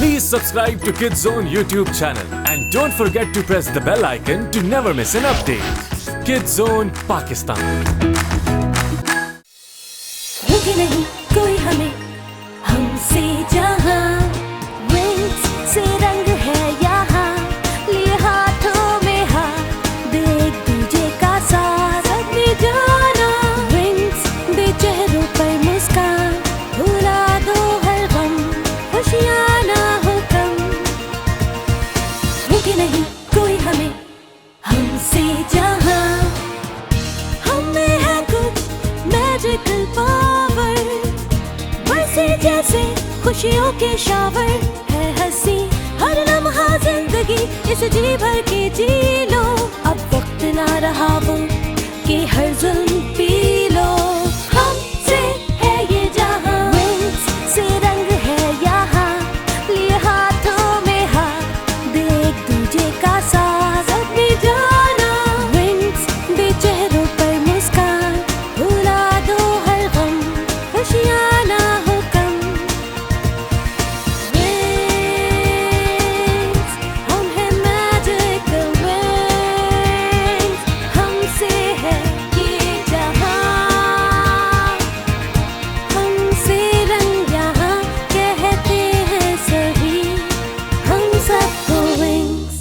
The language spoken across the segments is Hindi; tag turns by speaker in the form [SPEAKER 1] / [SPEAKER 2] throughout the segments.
[SPEAKER 1] Please subscribe to Kids Zone YouTube channel and don't forget to press the bell icon to never miss an update. Kids Zone Pakistan.
[SPEAKER 2] रुके नहीं कोई हमें हमसे जहां विंग्स से रंग है यहाँ लिए हाथों में हाथ देख दूजे का साथ अपनी जाना विंग्स दे चेहरों पर मुस्कान भुला दो हर गम खुशियाँ ना हो कम रुके नहीं कोई हमें हमसे जहां हमें है कुछ मैजिकल पावर बरसे जैसे खुशियों के शावर है हंसी हर लम्हा जिंदगी इसे जी भर के जी लो अब वक्त ना रहा वो कि हर जुल्म पी लो हमसे है ये जहां विंग्स से रंग है यहाँ लिए हाथों में हाथ देख दूजे का साथ अपनी जाना विंग्स दे चेहरों पर मुस्कान भुला दो हर गम खुशियाँ ना हो कम विंग्स हम हैं मैजिकल विंग्स हमसे है ये जहां हमसे रंग यहाँ कहते हैं सही हम सबको विंग्स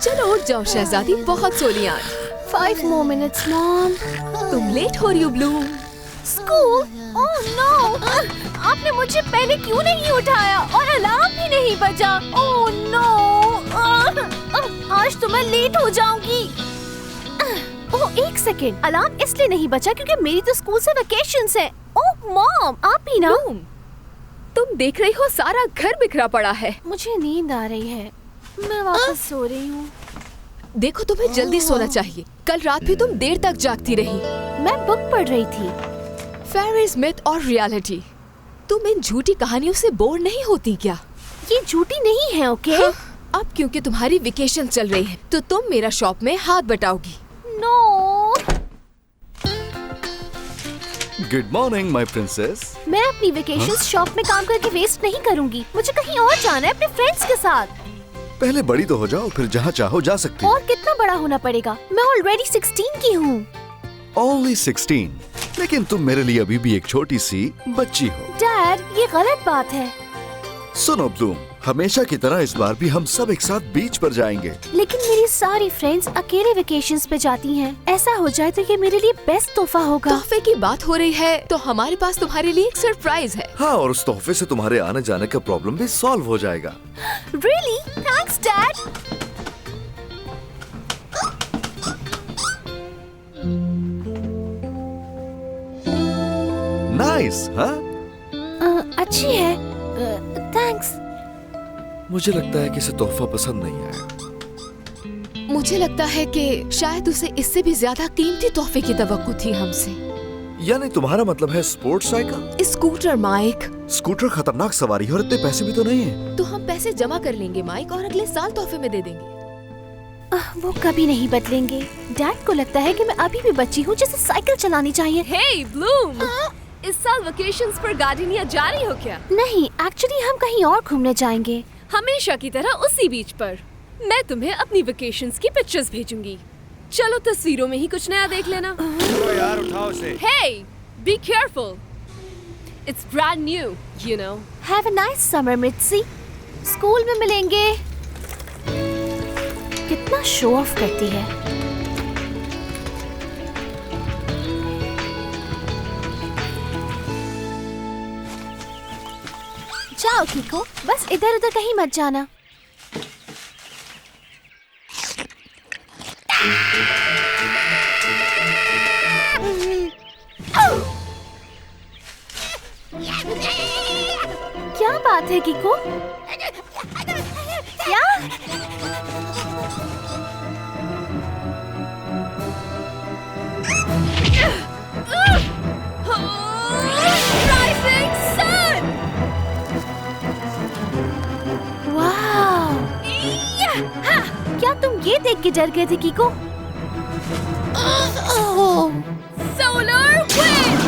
[SPEAKER 3] चलो उठ जाओ शहजादी, बहुत सो ली आज।
[SPEAKER 2] 5 more minutes, Mom.
[SPEAKER 3] तुम लेट हो रही हो ब्लूम।
[SPEAKER 2] School? Oh no! आपने मुझे पहले क्यों नहीं उठाया और अलार्म भी नहीं बजा? Oh no! आज तो मैं लेट हो जाऊंगी। ओह एक सेकेंड, अलार्म इसलिए नहीं बजा क्योंकि मेरी तो स्कूल से वेकेशंस है। ओह मॉम, आप भी ना?
[SPEAKER 3] ब्लूम, तुम देख रही हो सारा घर बिखरा पड़ा है।
[SPEAKER 2] मुझे नींद आ रही है, मैं वापस सो रही हूँ।
[SPEAKER 3] देखो तुम्हें जल्दी सोना चाहिए, कल रात भी तुम देर तक जागती रही।
[SPEAKER 2] मैं बुक पढ़ रही थी।
[SPEAKER 3] फेयरीज, मिथ और रियलिटी, तुम इन झूठी कहानियों से बोर नहीं होती क्या?
[SPEAKER 2] ये झूठी नहीं है, ओके?
[SPEAKER 3] हाँ, अब क्योंकि तुम्हारी वेकेशन चल रही है तो तुम मेरा शॉप में हाथ बटाओगी।
[SPEAKER 2] No.
[SPEAKER 4] Good morning my princess.
[SPEAKER 2] मैं अपनी वेकेशन शॉप में काम करके वेस्ट नहीं करूंगी। मुझे कहीं और जाना है अपने फ्रेंड्स के साथ।
[SPEAKER 4] पहले बड़ी तो हो जाओ, फिर जहाँ चाहो जा सकती हो।
[SPEAKER 2] और कितना बड़ा होना पड़ेगा? मैं ऑलरेडी 16 की हूँ।
[SPEAKER 4] Only 16, लेकिन तुम मेरे लिए अभी भी एक छोटी सी बच्ची हो।
[SPEAKER 2] डैड, ये गलत बात है।
[SPEAKER 4] सुनो ब्लूम, हमेशा की तरह इस बार भी हम सब एक साथ बीच पर जाएंगे।
[SPEAKER 2] लेकिन मेरी सारी फ्रेंड्स अकेले वेकेशंस पे जाती हैं। ऐसा हो जाए तो ये मेरे लिए बेस्ट तोहफा होगा।
[SPEAKER 3] तोहफे की बात हो रही है तो हमारे पास तुम्हारे लिए एक सरप्राइज है।
[SPEAKER 4] हाँ, और उस तोहफे से तुम्हारे आने जाने का प्रॉब्लम भी सॉल्व हो जाएगा।
[SPEAKER 2] Really? Thanks, Dad.
[SPEAKER 4] नाइस, हाँ?
[SPEAKER 2] अच्छी है। थैंक्स।
[SPEAKER 4] मुझे लगता है कि इसे तोहफा पसंद नहीं आया।
[SPEAKER 3] मुझे लगता है कि शायद उसे इससे भी ज्यादा कीमती तोहफे की तवक्को थी हमसे।
[SPEAKER 4] यानी तुम्हारा मतलब है sports cycle?
[SPEAKER 3] Scooter bike.
[SPEAKER 4] Scooter खतरनाक सवारी है और इतने पैसे भी तो नहीं है।
[SPEAKER 3] तो हम पैसे जमा कर लेंगे माइक और अगले साल तोहफे में दे देंगे।
[SPEAKER 2] वो कभी नहीं बदलेंगे। डैड को लगता है कि मैं अभी भी बच्ची हूँ जिसे साइकिल चलानी चाहिए।
[SPEAKER 3] हे ब्लूम, इस साल वेकेशंस पर गार्डनिया जा रही हो क्या?
[SPEAKER 2] नहीं, एक्चुअली हम कहीं और घूमने जाएंगे।
[SPEAKER 3] हमेशा की तरह उसी बीच पर। मैं तुम्हें अपनी वेकेशंस की पिक्चर्स भेजूंगी। चलो तस्वीरों में ही कुछ नया देख लेना।
[SPEAKER 5] यार उठाओ उसे।
[SPEAKER 3] Hey, be careful. It's brand new, you know.
[SPEAKER 2] Have a nice summer, Mitzi. School में मिलेंगे। कितना शो ऑफ करती है। जाओ किको, बस इधर उधर कहीं मत जाना। क्या बात है किको? क्या? क्या तुम ये देख के डर गए थे कीको?
[SPEAKER 3] Solar wind!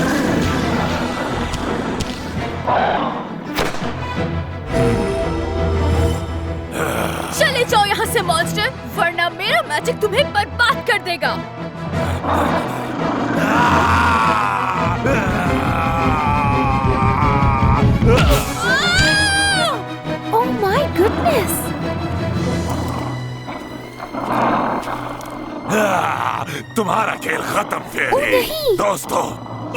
[SPEAKER 3] चले जाओ यहाँ से मॉन्स्टर, वरना मेरा मैजिक तुम्हें बर्बाद कर देगा।
[SPEAKER 2] Oh my goodness!
[SPEAKER 5] तुम्हारा खेल खत्म
[SPEAKER 2] ओह
[SPEAKER 5] फेरी।
[SPEAKER 2] नहीं!
[SPEAKER 5] दोस्तों,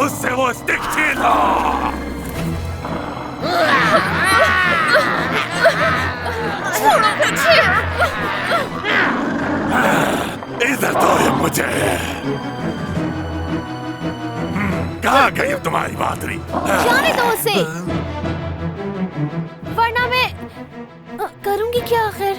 [SPEAKER 5] उससे वो स्टिक छीन लो।
[SPEAKER 3] छोड़ो मुझे!
[SPEAKER 5] इधर तो है मुझे। कहाँ गई अब तुम्हारी बातरी?
[SPEAKER 2] जाने दो उसे, वरना मैं करूंगी क्या आखिर?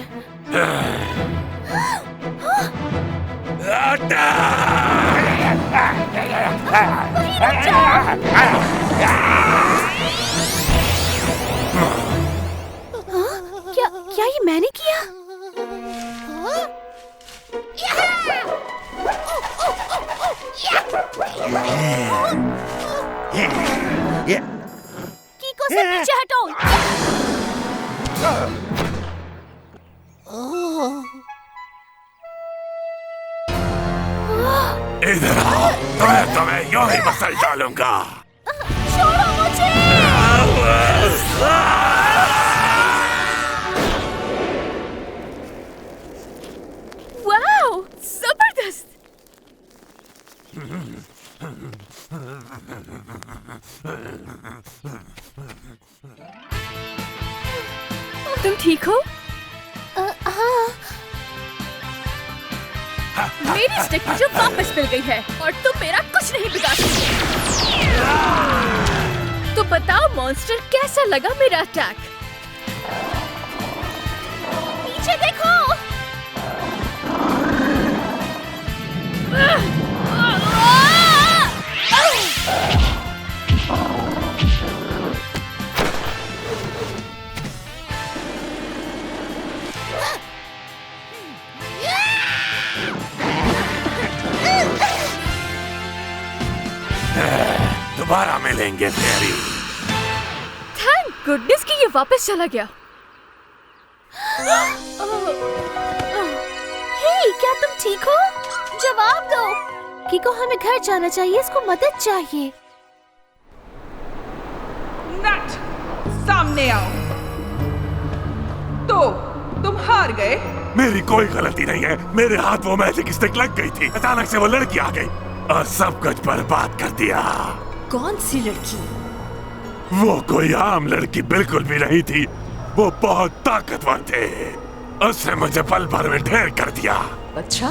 [SPEAKER 2] क्या ये मैंने किया? कीको से पीछे हटो।
[SPEAKER 5] इधर आओ, तुम्हें यूं ही मसल डालूंगा।
[SPEAKER 2] छोड़ो मुझे।
[SPEAKER 3] वाओ, जबरदस्त! तुम ठीक हो?
[SPEAKER 2] हाँ।
[SPEAKER 3] मेरी स्टिक मुझे वापस मिल गई है और तुम मेरा कुछ नहीं बिगाड़ सकते। तो बताओ मॉन्स्टर, कैसा लगा मेरा अटैक?
[SPEAKER 2] पीछे देखो।
[SPEAKER 5] दोबारा मिलेंगे फेरी।
[SPEAKER 3] थैंक गुडनेस कि ये वापस चला गया।
[SPEAKER 2] हे, क्या तुम ठीक हो? जवाब दो। कीको, हमें घर जाना चाहिए, इसको मदद चाहिए।
[SPEAKER 6] नट, सामने आओ। तो तुम हार गए।
[SPEAKER 5] मेरी कोई गलती नहीं है। मेरे हाथ वो मैजिक स्टिक लग गई थी। अचानक से वो लड़की आ गई और सब कुछ बर्बाद कर दिया।
[SPEAKER 7] कौन सी लड़की?
[SPEAKER 5] वो कोई आम लड़की बिल्कुल भी नहीं थी। वो बहुत ताकतवर थे। उसने मुझे पल भर में ढेर कर दिया।
[SPEAKER 7] अच्छा,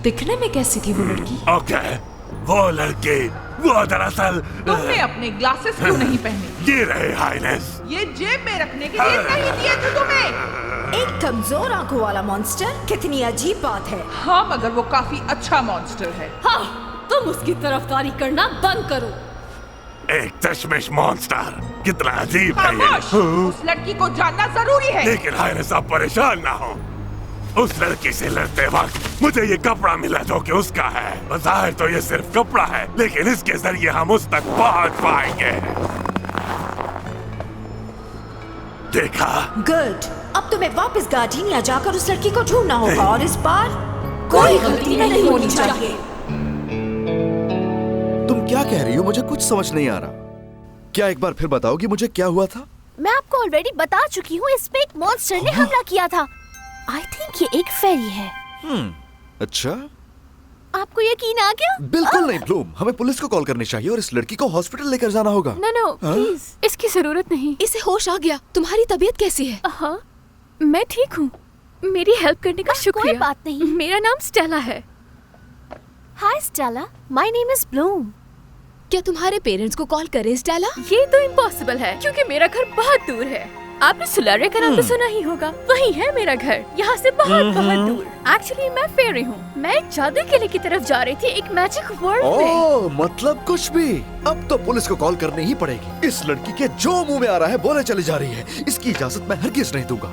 [SPEAKER 7] दिखने में कैसी थी वो लड़की?
[SPEAKER 5] ओके, वो लड़की, वो दरअसल
[SPEAKER 6] तुमने अपने ग्लासेस क्यों नहीं पहने?
[SPEAKER 5] ये रहे हाइनेस।
[SPEAKER 6] ये जेब में रखने के लिए नहीं दिए थे तुम्हें।
[SPEAKER 7] एक कमजोर आंखों वाला मॉन्स्टर, कितनी अजीब बात है।
[SPEAKER 6] हाँ, मगर वो काफी अच्छा मॉन्स्टर है।
[SPEAKER 3] हाँ, तुम उसकी तरफदारी करना बंद करो।
[SPEAKER 5] एक चश्मिश मॉन्स्टर, कितना अजीब है
[SPEAKER 6] खामोश!
[SPEAKER 5] ये।
[SPEAKER 6] उस लड़की को जानना जरूरी है।
[SPEAKER 5] लेकिन हाइनेस, आप परेशान ना हो। उस लड़की से लड़ते वक्त मुझे ये कपड़ा मिला जो कि उसका है। जाहिर तो ये सिर्फ कपड़ा है, लेकिन इसके जरिए हम उस तक पहुंच पाएंगे। देखा?
[SPEAKER 7] गुड। अब तुम्हें वापस गार्डिनिया जाकर उस लड़की को ढूंढना होगा और इस बार कोई गलती नहीं होनी चाहिए।
[SPEAKER 4] तुम क्या कह रही हो? मुझे कुछ समझ नहीं आ रहा। क्या एक बार फिर बताओगी मुझे क्या हुआ था?
[SPEAKER 2] मैं आपको ऑलरेडी बता चुकी हूँ, इस पे एक मॉन्स्टर ने हमला किया था। आई थिंक ये एक फेरी है।
[SPEAKER 4] अच्छा,
[SPEAKER 2] आपको यकीन आ गया?
[SPEAKER 4] बिल्कुल नहीं ब्लूम, हमें पुलिस को कॉल करनी चाहिए और इस लड़की को हॉस्पिटल लेकर जाना होगा।
[SPEAKER 3] नो प्लीज, इसकी जरूरत नहीं।
[SPEAKER 8] इसे होश आ गया। तुम्हारी तबीयत कैसी है?
[SPEAKER 3] हाँ, मैं ठीक हूँ। मेरी हेल्प करने का शुक्रिया।
[SPEAKER 2] कोई बात नहीं।
[SPEAKER 3] मेरा नाम स्टेला है।
[SPEAKER 2] Hi Stella, my name is Bloom.
[SPEAKER 8] क्या तुम्हारे पेरेंट्स को कॉल करें स्टेला?
[SPEAKER 3] ये तो इम्पॉसिबल है क्योंकि मेरा घर बहुत दूर है। आपने सोलारिया का नाम तो सुना ही होगा, वही है मेरा घर, यहाँ से बहुत बहुत दूर। एक्चुअली मैं फेरी हूँ। मैं एक जादू किले की तरफ जा रही थी, एक मैजिक वर्ल्ड में।
[SPEAKER 4] ओह, मतलब कुछ भी। अब तो पुलिस को कॉल करनी ही पड़ेगी। इस लड़की के जो मुंह में आ रहा है बोले चली जा रही है। इसकी इजाजत मैं हरगिज नहीं दूंगा।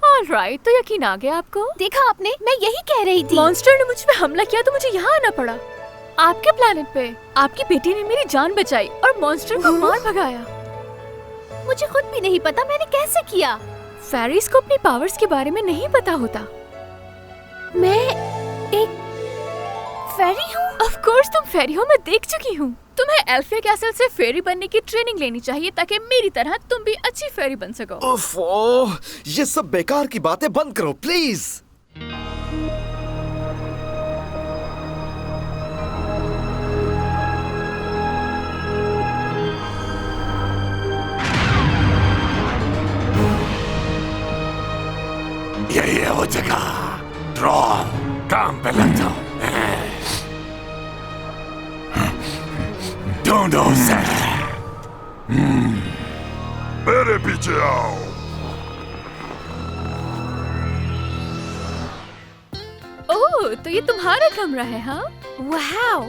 [SPEAKER 3] ऑलराइट, तो यकीन आ गया आपको?
[SPEAKER 7] देखा आपने, मैं यही कह रही थी।
[SPEAKER 3] मॉन्स्टर ने मुझ पे हमला किया तो मुझे यहाँ आना पड़ा। आपके प्लेनेट पे आपकी बेटी ने मेरी जान बचाई और मॉन्स्टर को मार भगाया।
[SPEAKER 7] मुझे खुद भी नहीं पता मैंने कैसे किया।
[SPEAKER 3] फेरीज को अपनी पावर्स के बारे में नहीं पता होता।
[SPEAKER 7] मैं एक फेरी हूँ।
[SPEAKER 3] ऑफ कोर्स तुम फेरी हो, मैं देख चुकी हूँ। तुम्हें एल्फिया कैसल से फेरी बनने की ट्रेनिंग लेनी चाहिए ताकि मेरी तरह तुम भी अच्छी फेरी बन सको।
[SPEAKER 9] ओफो, ये सब बेकार की बातें बंद करो प्लीज।
[SPEAKER 5] यही है वो जगह। ट्रॉल, काम पे लग जाओ। ढूंढो उसे। मेरे पीछे आओ।
[SPEAKER 3] ओह, तो ये तुम्हारा कमरा है? हाँ,
[SPEAKER 7] वाओ,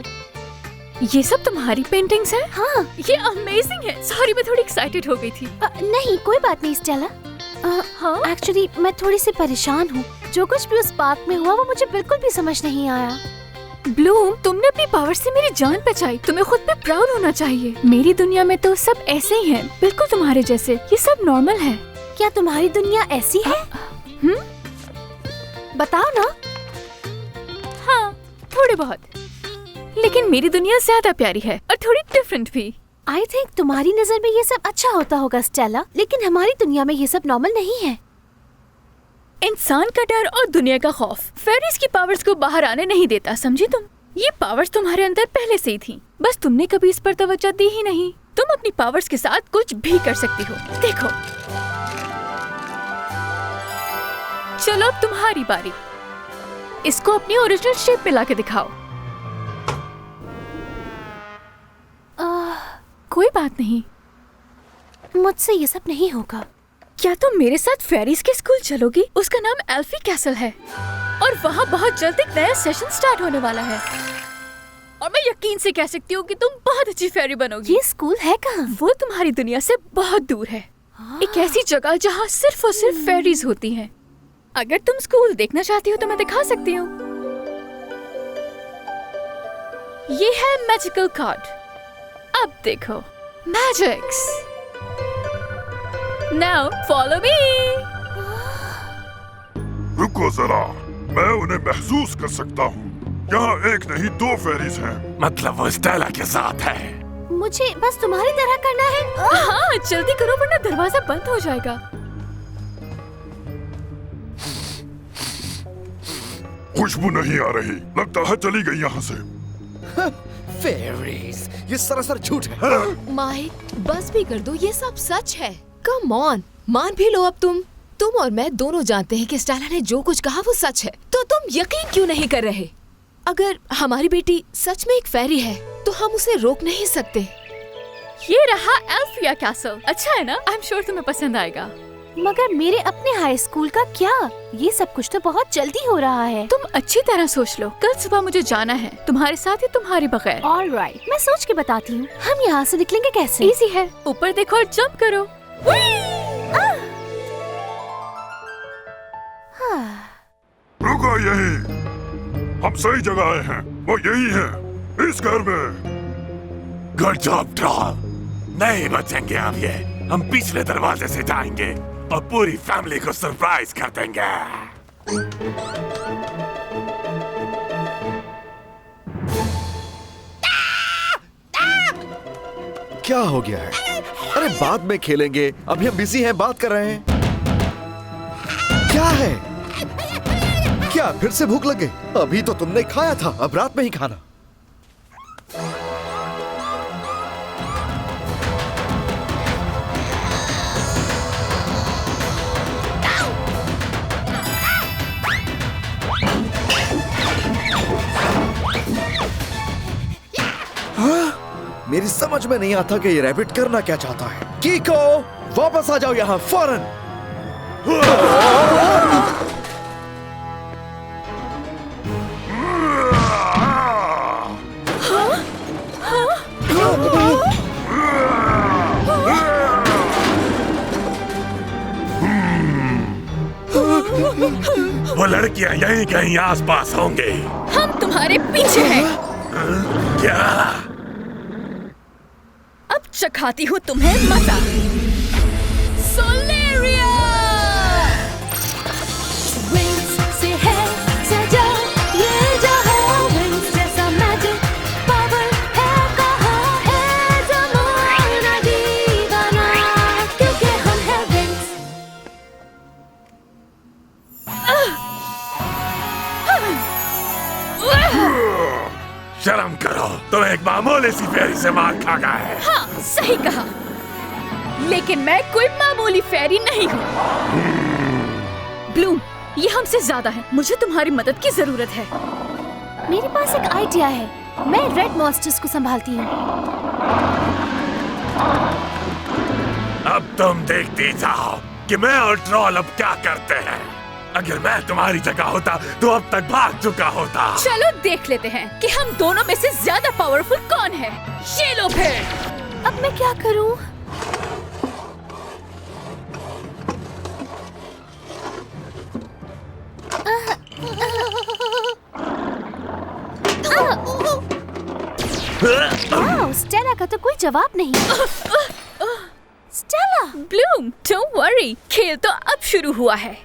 [SPEAKER 3] ये सब तुम्हारी पेंटिंग्स हैं?
[SPEAKER 7] हाँ।
[SPEAKER 3] ये अमेजिंग है। सॉरी, मैं थोड़ी एक्साइटेड हो गई थी।
[SPEAKER 7] नहीं, कोई बात नहीं स्टेला।
[SPEAKER 3] हाँ?
[SPEAKER 7] एक्चुअली मैं थोड़ी सी परेशान हूँ। जो कुछ भी उस पार्क में हुआ वो मुझे बिल्कुल भी समझ नहीं आया।
[SPEAKER 3] ब्लूम, तुमने अपनी पावर से मेरी जान बचाई। तुम्हें खुद पे प्राउड होना चाहिए। मेरी दुनिया में तो सब ऐसे ही हैं, बिल्कुल तुम्हारे जैसे। ये सब नॉर्मल है।
[SPEAKER 7] क्या तुम्हारी दुनिया ऐसी है? बताओ ना।
[SPEAKER 3] हाँ, थोड़े बहुत। लेकिन मेरी दुनिया ज्यादा प्यारी है और थोड़ी डिफरेंट भी।
[SPEAKER 7] आई थिंक तुम्हारी नजर में ये सब अच्छा होता होगा स्टेला, लेकिन हमारी दुनिया में ये सब नॉर्मल नहीं है।
[SPEAKER 3] इंसान का डर और दुनिया का खौफ फेरीज की पावर्स को बाहर आने नहीं देता, समझी तुम? ये पावर्स तुम्हारे अंदर पहले से ही थी, बस तुमने कभी इस पर तवज्जो दी ही नहीं। तुम अपनी पावर्स के साथ कुछ भी कर सकती हो। देखो, चलो अब तुम्हारी बारी। इसको अपनी ओरिजिनल शेप पे लाके दिखाओ। कोई बात नहीं,
[SPEAKER 7] मुझसे ये सब नहीं होगा।
[SPEAKER 3] क्या तुम मेरे साथ फेरीज के स्कूल चलोगी? उसका नाम एल्फी कैसल है और वहाँ बहुत जल्द एक नया सेशन स्टार्ट होने वाला है। और मैं यकीन से कह सकती हूँ कि तुम बहुत अच्छी फेरी बनोगी।
[SPEAKER 7] ये स्कूल है कहाँ?
[SPEAKER 3] वो तुम्हारी दुनिया से बहुत दूर है। एक ऐसी जगह जहाँ सिर्फ और सिर्फ फेरीज होती हैं। अगर तुम स्कूल देखना चाहती हो तो मैं दिखा सकती हूँ। ये है मैजिकल कार्ड। अब देखो, मैजिक्स। Now follow me.
[SPEAKER 5] रुको जरा, मैं उन्हें महसूस कर सकता हूँ। यहाँ एक नहीं दो फेरीज हैं। मतलब वो स्टेला के साथ है।
[SPEAKER 7] मुझे बस तुम्हारी तरह करना है।
[SPEAKER 3] हाँ, जल्दी करो वरना दरवाजा बंद हो जाएगा।
[SPEAKER 5] खुशबू नहीं आ रही, लगता है चली गई यहाँ से।
[SPEAKER 9] फेरीज, ये सरासर झूठ है।
[SPEAKER 8] माइक, बस भी कर दो, ये सब सच है। कम ऑन, मान भी लो अब तुम और मैं दोनों जानते हैं कि स्टेला ने जो कुछ कहा वो सच है। तो तुम यकीन क्यों नहीं कर रहे? अगर हमारी बेटी सच में एक फेरी है तो हम उसे रोक नहीं सकते।
[SPEAKER 3] ये रहा एल्फिया कैसल। अच्छा है ना? आई एम श्योर तुम्हें पसंद आएगा।
[SPEAKER 7] मगर मेरे अपने हाई स्कूल का क्या? ये सब कुछ तो बहुत जल्दी हो रहा है।
[SPEAKER 3] तुम अच्छी तरह सोच लो। कल सुबह मुझे जाना है, तुम्हारे साथ या तुम्हारे बगैर।
[SPEAKER 7] ऑलराइट, मैं सोच के बताती हूँ। हम यहाँ से निकलेंगे कैसे?
[SPEAKER 3] इजी है, ऊपर देखो और जंप करो।
[SPEAKER 5] रुको, यही हम सही जगह आए हैं। वो यही है, इस घर में। Good job troll. नहीं बचेंगे अब ये। हम पिछले दरवाजे से जाएंगे और पूरी फैमिली को सरप्राइज कर देंगे।
[SPEAKER 9] क्या हो गया है? अरे बाद में खेलेंगे, अभी हम बिजी हैं, बात कर रहे हैं। क्या है? क्या फिर से भूख लग गई? अभी तो तुमने खाया था, अब रात में ही खाना। मेरी समझ में नहीं आता कि ये रैबिट करना क्या चाहता है। कीको, वापस आ जाओ यहाँ फौरन।
[SPEAKER 5] वो लड़कियां यहीं कहीं आसपास होंगी।
[SPEAKER 3] हम तुम्हारे पीछे हैं।
[SPEAKER 5] क्या?
[SPEAKER 3] अब चखाती हूँ तुम्हें मजा। सोलेरिया
[SPEAKER 2] Wings से है सजा ये जहां, wings जैसा magic power है कहाँ है ज़माना दीवाना, क्योंकि हम हैं wings।
[SPEAKER 5] शर्म करो, तुम एक मामूली सी फेरी से मार खा गए।
[SPEAKER 3] हाँ, सही कहा। लेकिन मैं कोई मामूली फेरी नहीं हूँ। ब्लूम, ये हमसे ज्यादा है। मुझे तुम्हारी मदद की जरूरत है।
[SPEAKER 2] मेरे पास एक आइडिया है। मैं रेड मॉन्स्टर्स को संभालती हूँ।
[SPEAKER 5] अब तुम देखती जाओ कि मैं और ट्रॉल अब क्या करते हैं। अगर मैं तुम्हारी जगह होता तो अब तक भाग चुका होता।
[SPEAKER 3] चलो देख लेते हैं कि हम दोनों में से ज्यादा पावरफुल कौन है। ये लो फिर।
[SPEAKER 2] अब मैं क्या करूँ? वाह, स्टेला का तो कोई जवाब नहीं। स्टेला!
[SPEAKER 3] ब्लूम, डोंट वरी, खेल तो अब शुरू हुआ है।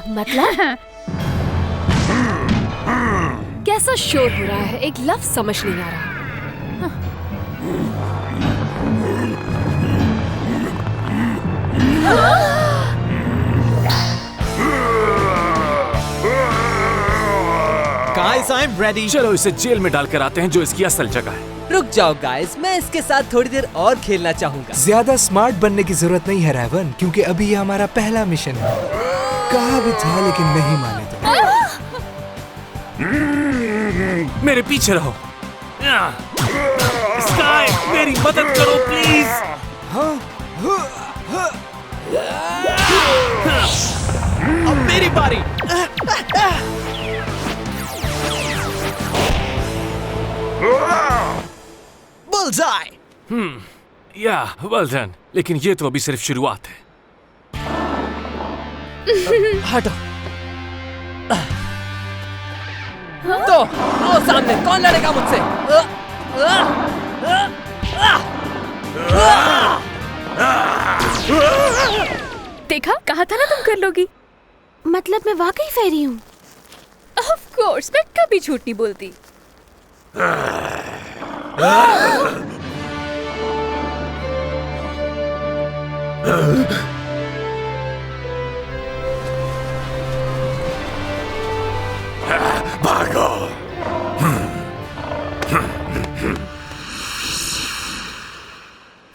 [SPEAKER 2] मतलब?
[SPEAKER 8] कैसा शोर हो रहा है? एक लफ्ज समझ नहीं आ रहा।
[SPEAKER 10] Guys, I'm ready.
[SPEAKER 1] चलो इसे जेल में डालकर आते हैं जो इसकी असल जगह है।
[SPEAKER 10] रुक जाओ गाइस, मैं इसके साथ थोड़ी देर और खेलना चाहूंगा।
[SPEAKER 11] ज्यादा स्मार्ट बनने की जरूरत नहीं है रावण, क्योंकि अभी ये हमारा पहला मिशन है। कहा भी था लेकिन नहीं माने तो।
[SPEAKER 1] मेरे पीछे रहो। स्काई, मेरी मदद करो प्लीज।
[SPEAKER 10] अब मेरी बारी। बुलजाई।
[SPEAKER 1] या वेल डन, लेकिन ये तो अभी सिर्फ शुरुआत है।
[SPEAKER 10] हटो। तो आओ सामने, कौन लड़ेगा मुझसे?
[SPEAKER 3] देखा, कहा था ना तुम कर लोगी।
[SPEAKER 2] मतलब मैं वाकई फेरी हूँ।
[SPEAKER 3] ऑफ कोर्स, मैं कभी झूठ नहीं बोलती।
[SPEAKER 5] भागो।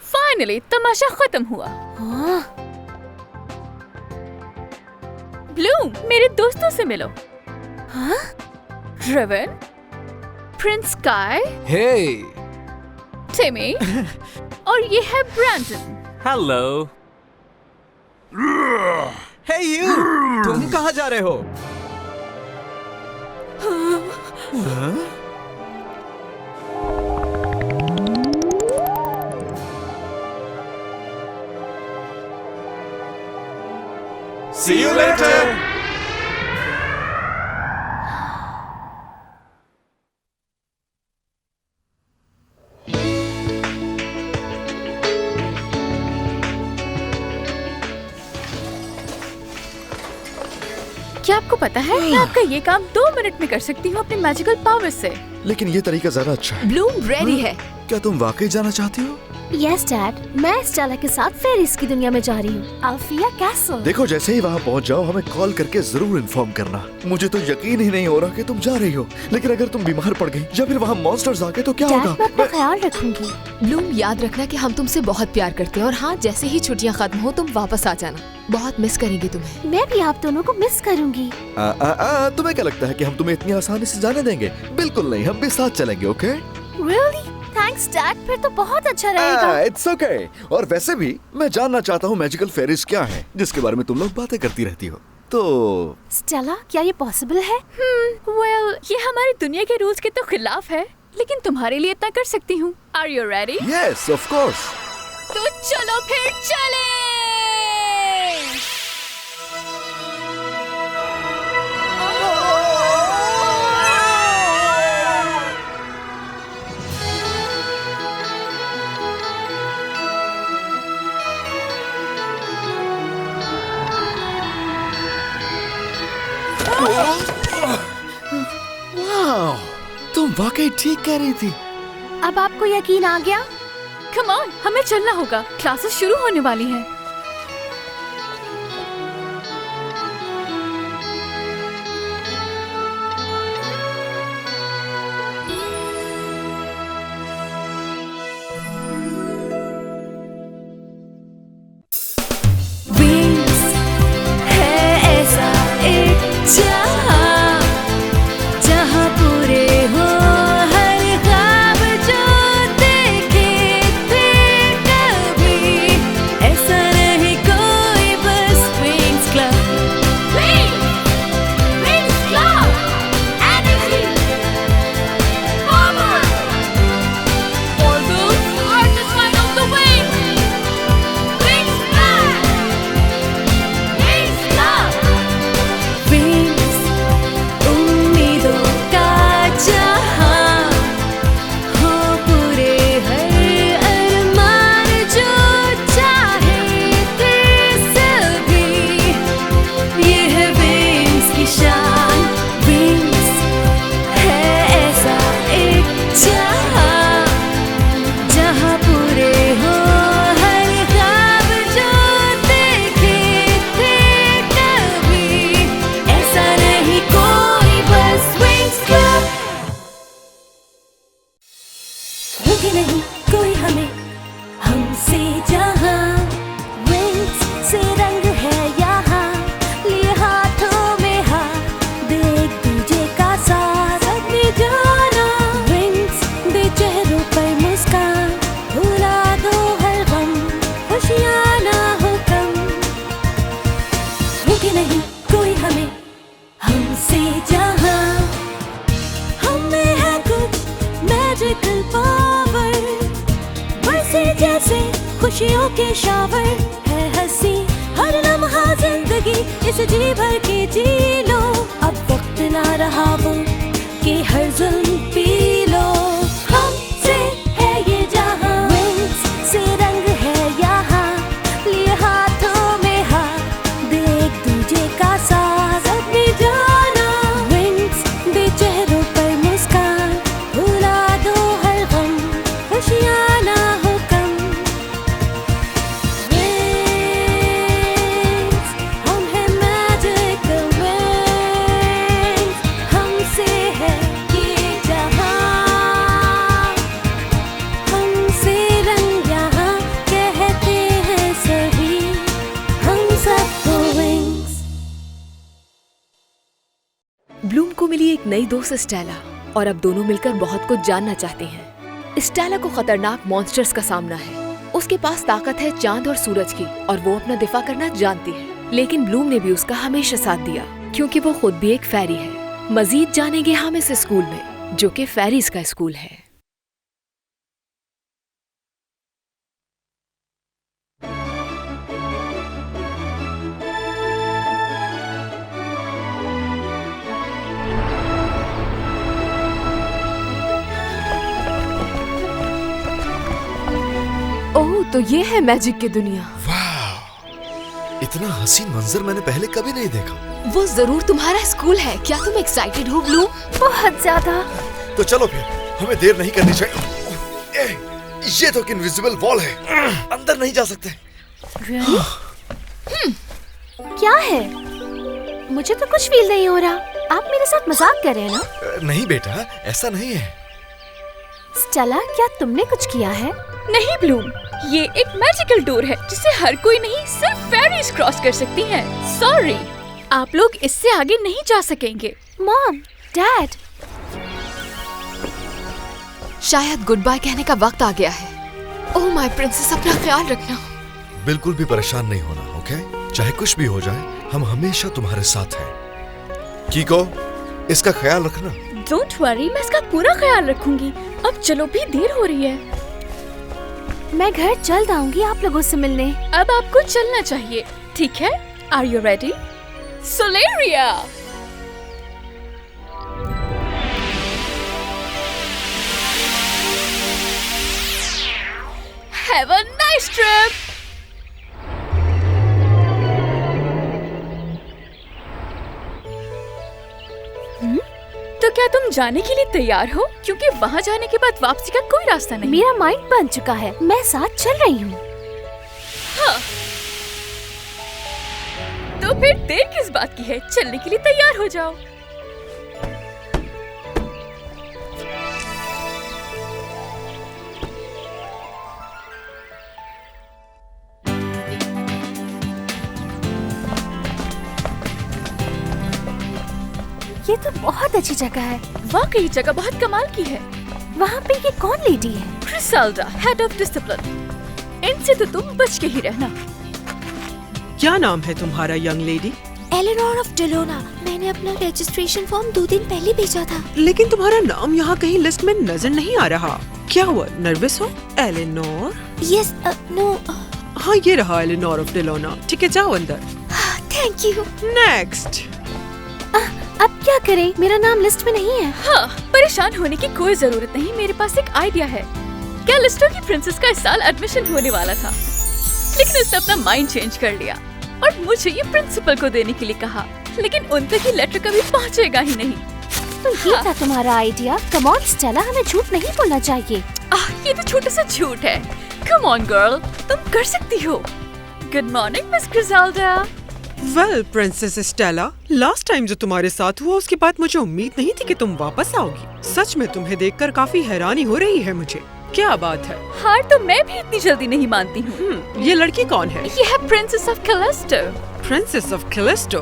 [SPEAKER 3] फाइनली तमाशा खत्म हुआ। ब्लूम, मेरे दोस्तों से मिलो।
[SPEAKER 2] हाँ?
[SPEAKER 3] रेवन, प्रिंस स्काई,
[SPEAKER 11] हे,
[SPEAKER 3] टिमी और ये है ब्रैंडन।
[SPEAKER 1] हेलो।
[SPEAKER 10] हे यू, तुम कहाँ जा रहे हो?
[SPEAKER 5] See you later.
[SPEAKER 3] क्या आपको पता है मैं आपका ये काम 2 मिनट में कर सकती हूँ अपने मैजिकल पावर से।
[SPEAKER 9] लेकिन ये तरीका ज्यादा अच्छा है।
[SPEAKER 8] ब्लूम रेडी है।
[SPEAKER 9] क्या तुम वाकई जाना चाहती हो?
[SPEAKER 2] यस डैड, मैं स्टेला के साथ फेरीज की दुनिया में जा रही हूँ, अल्फिया कैसल।
[SPEAKER 9] देखो, जैसे ही वहाँ पहुँच जाओ हमें कॉल करके जरूर इन्फॉर्म करना। मुझे तो यकीन ही नहीं हो रहा कि तुम जा रही हो, लेकिन अगर तुम बीमार पड़ गई या फिर वहाँ मॉन्स्टर्स आ गए तो क्या
[SPEAKER 2] डैड,
[SPEAKER 9] होगा?
[SPEAKER 2] मैं अपना ख्याल रखूंगी।
[SPEAKER 8] ब्लूम, याद रखना कि हम तुमसे बहुत प्यार करते हैं और हाँ, जैसे ही छुट्टियाँ खत्म हो तुम वापस आ जाना। बहुत मिस करेंगे तुम्हें।
[SPEAKER 2] मैं भी आप दोनों को मिस करूंगी।
[SPEAKER 9] तुम्हें क्या लगता है कि हम तुम्हें इतनी आसानी से जाने देंगे? बिल्कुल नहीं, हम भी साथ चलेंगे। ओके?
[SPEAKER 2] Really? थैंक्स डैड, फिर तो बहुत अच्छा रहेगा।
[SPEAKER 9] It's okay. और वैसे भी मैं जानना चाहता हूँ मैजिकल फेरीज क्या है जिसके बारे में तुम लोग बातें करती रहती हो। तो
[SPEAKER 2] स्टेला, क्या ये पॉसिबल है?
[SPEAKER 3] वेल, ये हमारी दुनिया के रूल्स के तो खिलाफ है, लेकिन तुम्हारे लिए इतना कर सकती हूँ। Are you ready?
[SPEAKER 9] Yes, of course.
[SPEAKER 3] तो चलो फिर चले।
[SPEAKER 9] वाह, तुम वाकई ठीक कह रही थी।
[SPEAKER 3] अब आपको यकीन आ गया? कम ऑन, हमें चलना होगा, क्लासेस शुरू होने वाली हैं। नहीं कोई हमें हमसे जहां विंग्स से रंग है यहाँ लिए हाथों में हाथ देख दूजे का साथ अपने जाना विंग्स दे चेहरों पर मुस्कान भुला दो हर गम खुशियाँ ना हो कम रुके नहीं कोई हमें हमसे जहां हमें है कुछ मैजिकल पावर बरसे जैसे खुशियों के शावर है हंसी हर लम्हा जिंदगी इस जी भर के जी लो अब वक्त ना रहा वो कि हर जुल्म पी लो हमसे है ये जहां विंग्स से रंग है यहाँ लिए हाथों में हाथ देख दूजे का साथ अपनी जाना विंग्स दे चेहरों पर मुस्कान भुला दो हर गम खुशियाँ ना हो कम विंग्स हम हैं मैजिकल विंग्स हमसे है ये जहां हमसे रंग यहाँ कहते हैं सभी हम सबको विंग्स।
[SPEAKER 8] ब्लूम को मिली एक नई दोस्त स्टेला और अब दोनों मिलकर बहुत कुछ जानना चाहते हैं। स्टेला को खतरनाक मॉन्स्टर्स का सामना है। उसके पास ताकत है चांद और सूरज की और वो अपना दिफा करना जानती है, लेकिन ब्लूम ने भी उसका हमेशा साथ दिया क्योंकि वो खुद भी एक फेरी है। मजीद जानेंगे हम इस स्कूल में जो कि फेरीज का स्कूल है। ओह, तो ये है मैजिक की दुनिया।
[SPEAKER 9] इतना हसीन मंजर मैंने पहले कभी नहीं देखा।
[SPEAKER 8] वो जरूर तुम्हारा स्कूल है। क्या तुम एक्साइटेड हो ब्लूम?
[SPEAKER 3] बहुत ज्यादा।
[SPEAKER 9] तो चलो फिर, हमें देर नहीं करनी चाहिए। ये तो एक इनविजिबल वॉल है, अंदर नहीं जा सकते।
[SPEAKER 3] क्या है? मुझे तो कुछ फील नहीं हो रहा। आप मेरे साथ मजाक कर रहे हैं ना?
[SPEAKER 9] नहीं बेटा, ऐसा नहीं है।
[SPEAKER 3] स्टेला, क्या तुमने कुछ किया है? नहीं ब्लूम, ये एक मैजिकल डोर है जिसे हर कोई नहीं सिर्फ फेरीज क्रॉस कर सकती हैं। सॉरी, आप लोग इससे आगे नहीं जा सकेंगे। मॉम, डैड,
[SPEAKER 8] शायद गुड बाय कहने का वक्त आ गया है। ओह माय प्रिंसेस, अपना ख्याल रखना।
[SPEAKER 9] बिल्कुल भी परेशान नहीं होना, ओके? चाहे कुछ भी हो जाए, हम हमेशा तुम्हारे साथ हैं। कीको, इसका ख्याल रखना।
[SPEAKER 3] डोंट वरी, मैं इसका पूरा ख्याल रखूंगी। अब चलो भी, देर हो रही है। मैं घर जल्द आऊंगी आप लोगों से मिलने। अब आपको चलना चाहिए, ठीक है? Are you ready? Solaria! Have a nice trip! क्या तुम जाने के लिए तैयार हो? क्योंकि वहाँ जाने के बाद वापसी का कोई रास्ता नहीं।
[SPEAKER 2] मेरा माइंड बन चुका है, मैं साथ चल रही हूँ।
[SPEAKER 3] हाँ। तो फिर देर किस बात की है? चलने के लिए तैयार हो जाओ।
[SPEAKER 2] ये तो बहुत अच्छी जगह है।
[SPEAKER 3] वाकई जगह बहुत कमाल की है।
[SPEAKER 2] वहाँ पे ये कौन लेडी है?
[SPEAKER 3] क्रिसेल्डा, हेड ऑफ डिसिप्लिन। इनसे तो तुम बच के ही रहना।
[SPEAKER 6] क्या नाम है तुम्हारा young lady?
[SPEAKER 7] Eleanor of Delona. मैंने अपना रजिस्ट्रेशन फॉर्म 2 दिन पहले भेजा था।
[SPEAKER 6] लेकिन तुम्हारा नाम यहाँ कहीं लिस्ट में नजर नहीं आ रहा। क्या हुआ, नर्वस हो? एलेनोर?
[SPEAKER 7] Yes, no.
[SPEAKER 6] हाँ, ये रहा एलेनोर ऑफ डेलोना। ठीक है, जाओ अंदर।
[SPEAKER 7] Thank you.
[SPEAKER 6] नेक्स्ट।
[SPEAKER 2] अब क्या करें? मेरा नाम लिस्ट में नहीं है।
[SPEAKER 3] हाँ, परेशान होने की कोई जरूरत नहीं। मेरे पास एक आइडिया है। क्या लिस्टो की प्रिंसेस का इस साल एडमिशन होने वाला था, लेकिन उसने अपना माइंड चेंज कर लिया और मुझे ये प्रिंसिपल को देने के लिए कहा। लेकिन उन तक ये लेटर कभी पहुँचेगा ही नहीं।
[SPEAKER 2] तो ये था तुम्हारा आइडिया? कम ऑन स्टेला, हमें झूठ नहीं बोलना चाहिए।
[SPEAKER 3] ये तो छोटा सा झूठ है। कम ऑन गर्ल, तुम कर सकती हो। Good morning miss Griselda.
[SPEAKER 6] Well princess Stella, last time जो तुम्हारे साथ हुआ उसके बाद मुझे उम्मीद नहीं थी कि तुम वापस आओगी। सच में तुम्हें देखकर काफी हैरानी हो रही है मुझे। क्या बात है?
[SPEAKER 3] हार तो मैं भी इतनी जल्दी नहीं मानती हूँ।
[SPEAKER 6] ये लड़की कौन है?
[SPEAKER 3] ये है princess of Callisto.
[SPEAKER 6] Princess of Callisto?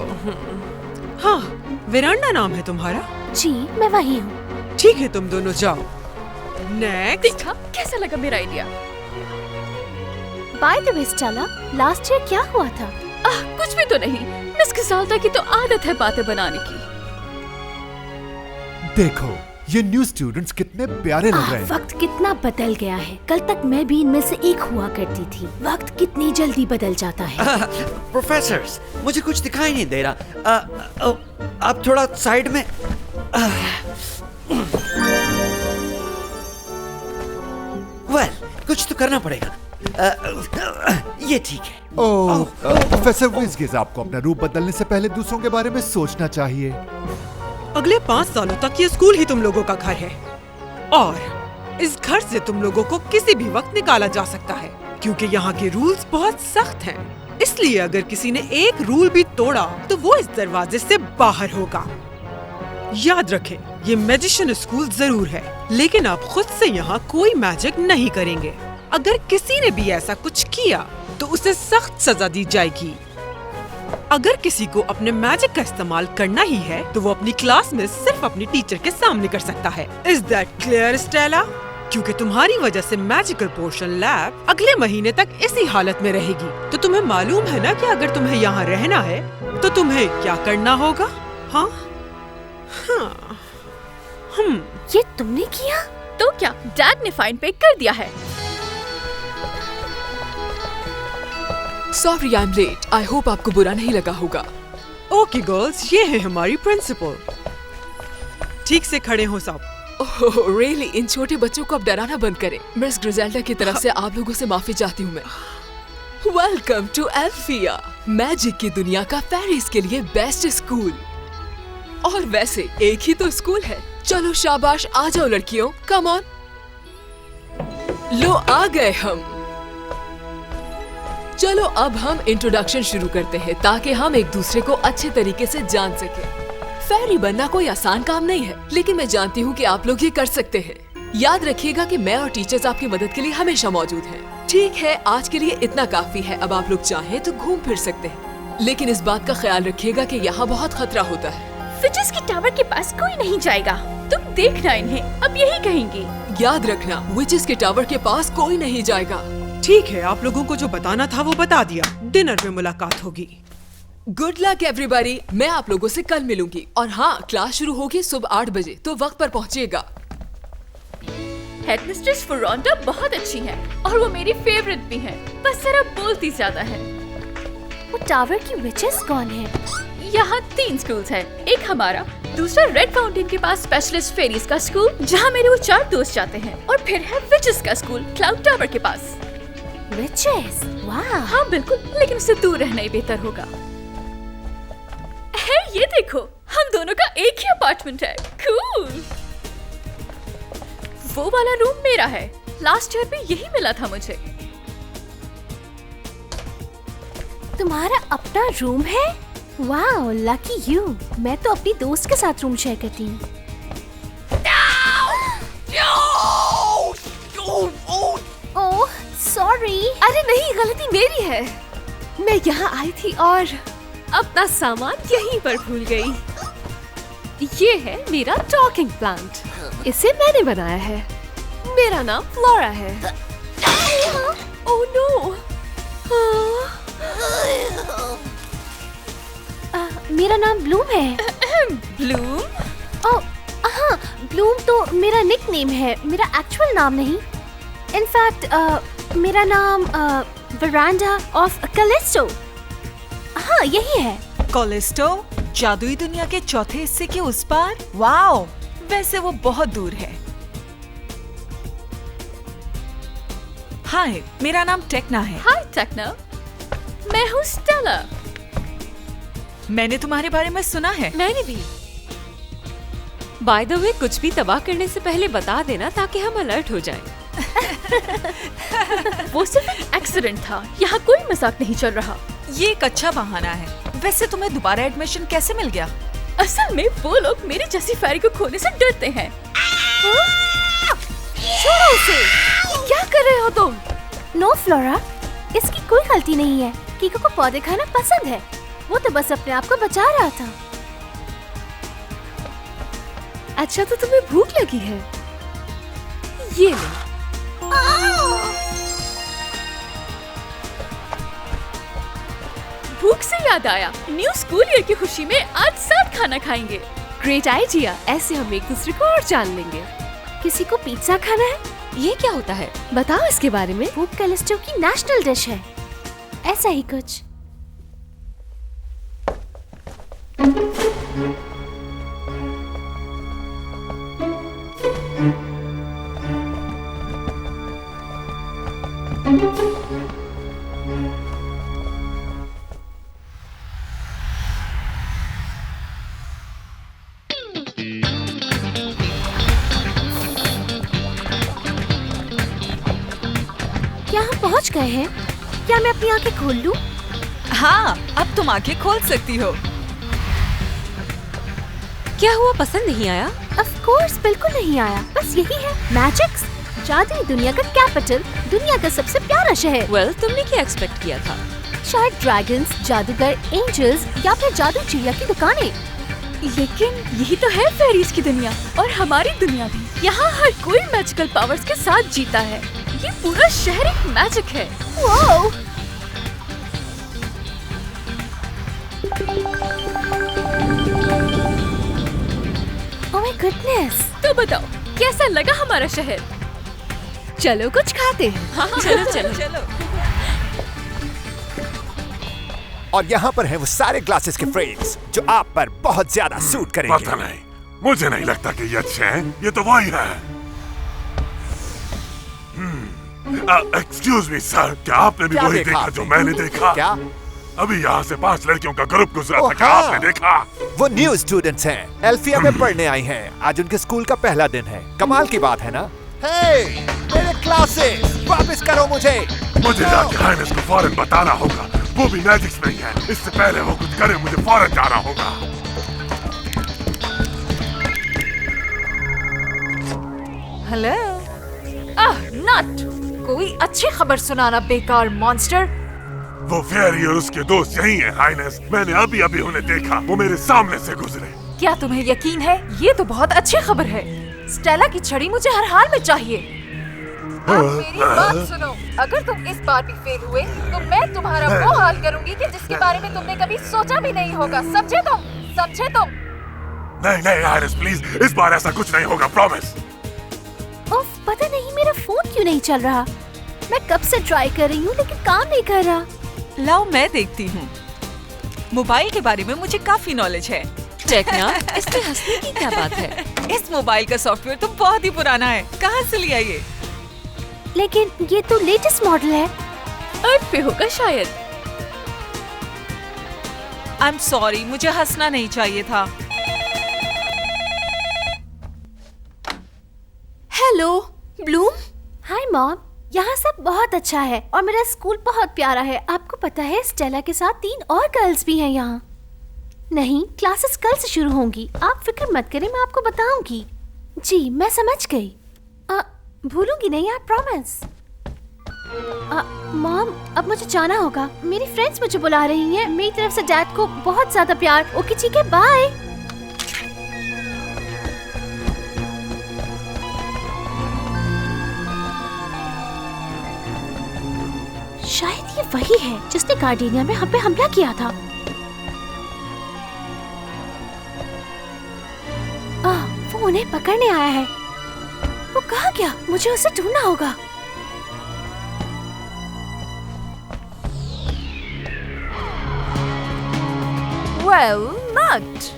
[SPEAKER 6] हाँ, वेरांडा नाम है तुम्हारा?
[SPEAKER 2] जी, मैं वही हूँ।
[SPEAKER 6] ठीक है, तुम दोनों जाओ। नेक्स्ट।
[SPEAKER 3] देखा कैसा लगा मेरा idea?
[SPEAKER 2] By the way Stella, last year क्या हुआ था?
[SPEAKER 3] कुछ भी तो नहीं। मिस क्रिसेल्डा की तो आदत है बातें बनाने की।
[SPEAKER 12] देखो ये न्यू स्टूडेंट्स कितने प्यारे लग रहे हैं।
[SPEAKER 2] वक्त कितना बदल गया है। कल तक मैं भी इनमें से एक हुआ करती थी। वक्त कितनी जल्दी बदल जाता है।
[SPEAKER 13] प्रोफेसर्स, मुझे कुछ दिखाई नहीं दे रहा। आप थोड़ा साइड में। वेल, कुछ तो करना पड़ेगा। ये ठीक है।
[SPEAKER 12] ओह, प्रोफेसर विज़गिज़, आपको अपना रूप बदलने से पहले दूसरों के बारे में सोचना चाहिए।
[SPEAKER 6] अगले 5 सालों तक ये स्कूल ही तुम लोगों का घर है और इस घर से तुम लोगों को किसी भी वक्त निकाला जा सकता है, क्योंकि यहाँ के रूल्स बहुत सख्त हैं। इसलिए अगर किसी ने एक रूल भी तोड़ा तो वो इस दरवाजे से बाहर होगा। याद रखें, ये मैजिशियन स्कूल जरूर है, लेकिन आप खुद से यहाँ कोई मैजिक नहीं करेंगे। अगर किसी ने भी ऐसा कुछ किया तो उसे सख्त सजा दी जाएगी। अगर किसी को अपने मैजिक का इस्तेमाल करना ही है तो वो अपनी क्लास में सिर्फ अपनी टीचर के सामने कर सकता है। Is that clear Stella? क्योंकि तुम्हारी वजह से मैजिकल पोशन लैब अगले महीने तक इसी हालत में रहेगी। तो तुम्हें मालूम है ना कि अगर तुम्हें यहाँ रहना है तो तुम्हें क्या करना होगा? हाँ?
[SPEAKER 2] ये तुमने किया?
[SPEAKER 3] तो क्या डैड ने फाइन पे कर दिया है।
[SPEAKER 8] Sorry I am late. I hope आपको बुरा नहीं लगा होगा।
[SPEAKER 6] ओके गर्ल्स, ये है हमारी प्रिंसिपल। ठीक से खड़े हो सब।
[SPEAKER 8] ओह रियली, इन छोटे बच्चों को अब डराना बंद करें। मिस ग्रिसेल्डा की तरफ से आप लोगों से माफी चाहती हूँ मैं। वेलकम टू एल्फिया, मैजिक की दुनिया का फेरीज के लिए बेस्ट स्कूल। और वैसे एक ही तो स्कूल है। चलो शाबाश, आ जाओ लड़कियों, कम ऑन। लो आ गए हम। चलो अब हम इंट्रोडक्शन शुरू करते हैं ताकि हम एक दूसरे को अच्छे तरीके से जान सकें। फेरी बनना कोई आसान काम नहीं है, लेकिन मैं जानती हूँ कि आप लोग ये कर सकते हैं। याद रखिएगा कि मैं और टीचर्स आपकी मदद के लिए हमेशा मौजूद हैं। ठीक है, आज के लिए इतना काफी है। अब आप लोग चाहें तो घूम फिर सकते हैं, लेकिन इस बात का ख्याल रखिएगा कि यहाँ बहुत खतरा होता है।
[SPEAKER 3] विचेस की टावर के पास कोई नहीं जाएगा। तुम देखना इन्हें, अब यही कहेंगे।
[SPEAKER 8] याद रखना, विचेस के टावर के पास कोई नहीं जाएगा।
[SPEAKER 6] ठीक है, आप लोगों को जो बताना था वो बता दिया। डिनर में मुलाकात होगी।
[SPEAKER 8] Good luck everybody. मैं आप लोगों से कल मिलूंगी। और हाँ, क्लास शुरू होगी सुबह 8 बजे, तो वक्त पर पहुँचिएगा।
[SPEAKER 3] हेडमिस्ट्रेस फेरोंडा बहुत अच्छी है और वो मेरी फेवरेट भी है, बस जरा बोलती ज्यादा है।
[SPEAKER 2] वो टावर की विचेस कौन है?
[SPEAKER 3] यहाँ 3 स्कूल्स हैं। एक हमारा, दूसरा रेड फाउंटेन के पास स्पेशलिस्ट फेरीज का स्कूल जहाँ मेरे वो 4 दोस्त जाते हैं, और फिर है विचेस का स्कूल क्लाउड टावर के पास।
[SPEAKER 2] विचेस? वाह।
[SPEAKER 3] हाँ बिल्कुल, लेकिन उससे दूर रहना ही बेहतर होगा। है, ये देखो, हम हम दोनों का एक ही अपार्टमेंट है। कूल। वो वाला रूम मेरा है। लास्ट ईयर भी यही मिला था मुझे।
[SPEAKER 2] तुम्हारा अपना रूम है? Wow, lucky you. मैं तो अपनी दोस्त के साथ रूम शेयर करती हूँ। Oh sorry.
[SPEAKER 8] अरे नहीं, गलती मेरी है। मैं यहाँ आई थी और अपना सामान यहीं पर भूल गई। ये है मेरा टॉकिंग प्लांट। इसे मैंने बनाया है। मेरा नाम फ्लोरा है। Oh no.
[SPEAKER 2] मेरा नाम ब्लूम है।
[SPEAKER 3] ब्लूम?
[SPEAKER 2] ओह हाँ, ब्लूम तो मेरा निकनेम है, मेरा एक्चुअल नाम नहीं। इनफैक्ट मेरा नाम वरांडा ऑफ कैलिस्टो। हाँ यही है।
[SPEAKER 6] कैलिस्टो जादुई दुनिया के चौथे हिस्से के उस पार। वाओ, वैसे वो बहुत दूर है। हाय, मेरा नाम टेक्ना है।
[SPEAKER 3] हाय टेक्ना, मैं हूँ स्टेला।
[SPEAKER 6] मैंने तुम्हारे बारे में सुना है।
[SPEAKER 8] मैंने भी। बाय द वे, कुछ भी तबाह करने से पहले बता देना ताकि हम अलर्ट हो जाएं।
[SPEAKER 3] वो सिर्फ एक एक्सीडेंट था, यहाँ कोई मजाक नहीं चल रहा।
[SPEAKER 6] ये एक अच्छा बहाना है। वैसे तुम्हें दोबारा एडमिशन कैसे मिल गया?
[SPEAKER 3] असल में वो लोग मेरी जैसी फेरी को खोने से डरते हैं।
[SPEAKER 2] छोड़ो उसे। क्या कर रहे हो तुम? नो फ्लोरा, इसकी कोई गलती नहीं है। कीको को पौधे खाना पसंद है। वो तो बस अपने आप को बचा रहा था।
[SPEAKER 8] अच्छा, तो तुम्हें भूख लगी है? ये ले।
[SPEAKER 3] भूख से याद आया, न्यू स्कूल ईयर की खुशी में आज साथ खाना खाएंगे।
[SPEAKER 8] Great idea. ऐसे हम एक दूसरे को और जान लेंगे।
[SPEAKER 2] किसी को पिज्जा खाना है?
[SPEAKER 8] ये क्या होता है? बताओ इसके बारे में।
[SPEAKER 2] वो कैलिस्टो की नेशनल डिश है। ऐसा ही कुछ। क्या हम पहुंच गए हैं? क्या मैं अपनी आंखें खोल लूं?
[SPEAKER 6] हाँ, अब तुम आंखें खोल सकती हो।
[SPEAKER 8] क्या हुआ, पसंद नहीं आया?
[SPEAKER 2] ऑफ कोर्स बिल्कुल नहीं आया। बस यही है मैजिक्स, जादुई दुनिया का कैपिटल, दुनिया का सबसे प्यारा शहर।
[SPEAKER 8] वेल, तुमने क्या एक्सपेक्ट किया था?
[SPEAKER 2] शायद ड्रैगन्स, जादूगर, एंजल्स या फिर जादू चिड़िया की दुकानें।
[SPEAKER 3] लेकिन यही तो है फेरीज की दुनिया, और हमारी दुनिया भी। यहाँ हर कोई मैजिकल पावर्स के साथ जीता है। ये पूरा शहर एक मैजिक है।
[SPEAKER 2] वाओ! Oh my goodness!
[SPEAKER 3] तो बताओ, कैसा लगा हमारा शहर?
[SPEAKER 8] चलो कुछ खाते हैं।
[SPEAKER 3] हाँ, चलो चलो चलो।
[SPEAKER 14] और यहाँ पर हैं वो सारे ग्लासेस के फ्रेम्स जो आप पर बहुत ज्यादा सूट करेंगे।
[SPEAKER 5] पता नहीं, मुझे नहीं लगता कि ये अच्छे हैं। ये तो वही है। एक्सक्यूज मी सर, क्या आपने भी वही देखा जो मैंने देखा?
[SPEAKER 14] क्या?
[SPEAKER 5] अभी यहाँ से 5 लड़कियों का ग्रुप गुजरा था। क्या आपने देखा?
[SPEAKER 14] वो न्यू स्टूडेंट्स हैं, एल्फिया में पढ़ने आई हैं। आज उनके स्कूल का पहला दिन है। कमाल की बात है ना? हे, मेरे क्लासेस वापस करो मुझे।
[SPEAKER 5] मुझे जाके हाइनेस को फौरन बताना होगा। वो भी मैजिक्स नहीं है। इससे पहले वो कुछ करे, मुझे फौरन जाना होगा।
[SPEAKER 7] हेलो। नट, कोई अच्छी खबर सुनाना बेकार मॉन्स्टर।
[SPEAKER 5] वो फेरी और उसके दोस्त यही हैं हाइनेस। मैंने अभी अभी उन्हें देखा। वो मेरे सामने से गुजरे।
[SPEAKER 7] क्या तुम्हें यकीन है? ये तो बहुत अच्छी खबर है। स्टेला की छड़ी मुझे हर हाल में चाहिए। अब मेरी बात सुनो, अगर तुम इस बार भी फेल हुए तो मैं तुम्हारा वो हाल करूंगी कि जिसके बारे में तुमने कभी सोचा भी नहीं होगा। समझे तुम? समझे तुम?
[SPEAKER 5] नहीं नहीं हाइनेस, प्लीज, इस बार ऐसा कुछ नहीं होगा, प्रॉमिस।
[SPEAKER 2] उफ, पता नहीं मेरा फोन क्यों नहीं चल रहा। मैं कब से ट्राई कर रही हूँ लेकिन काम नहीं कर रहा।
[SPEAKER 6] लाओ मैं देखती हूँ। मोबाइल के बारे में मुझे काफी नॉलेज है।
[SPEAKER 8] टेक्ना, इसमें हंसने की क्या बात है?
[SPEAKER 6] इस मोबाइल का सॉफ्टवेयर तो बहुत ही पुराना है। कहाँ से लिया ये?
[SPEAKER 2] लेकिन ये तो लेटेस्ट मॉडल है।
[SPEAKER 3] अर्थ पे होगा शायद।
[SPEAKER 6] आई एम सॉरी, मुझे हंसना नहीं चाहिए था।
[SPEAKER 8] Hello Bloom.
[SPEAKER 3] हाय मॉम, यहाँ सब बहुत अच्छा है और मेरा स्कूल बहुत प्यारा है। आपको पता है स्टेला के साथ 3 और गर्ल्स भी हैं यहाँ। नहीं, क्लासेस कल से शुरू होंगी। आप फिक्र मत करें, मैं आपको बताऊंगी। जी मैं समझ गई। भूलूंगी नहीं, आप प्रॉमिस। मॉम अब मुझे जाना होगा, मेरी फ्रेंड्स मुझे बुला रही हैं। मेरी तरफ से डैड को बहुत ज्यादा प्यार। ओके ठीक है, बाय। शायद ये वही है जिसने गार्डेनिया में हम पे हमला किया था। वो उन्हें पकड़ने आया है। वो कहाँ गया? मुझे उसे ढूंढना होगा।
[SPEAKER 7] Well, not.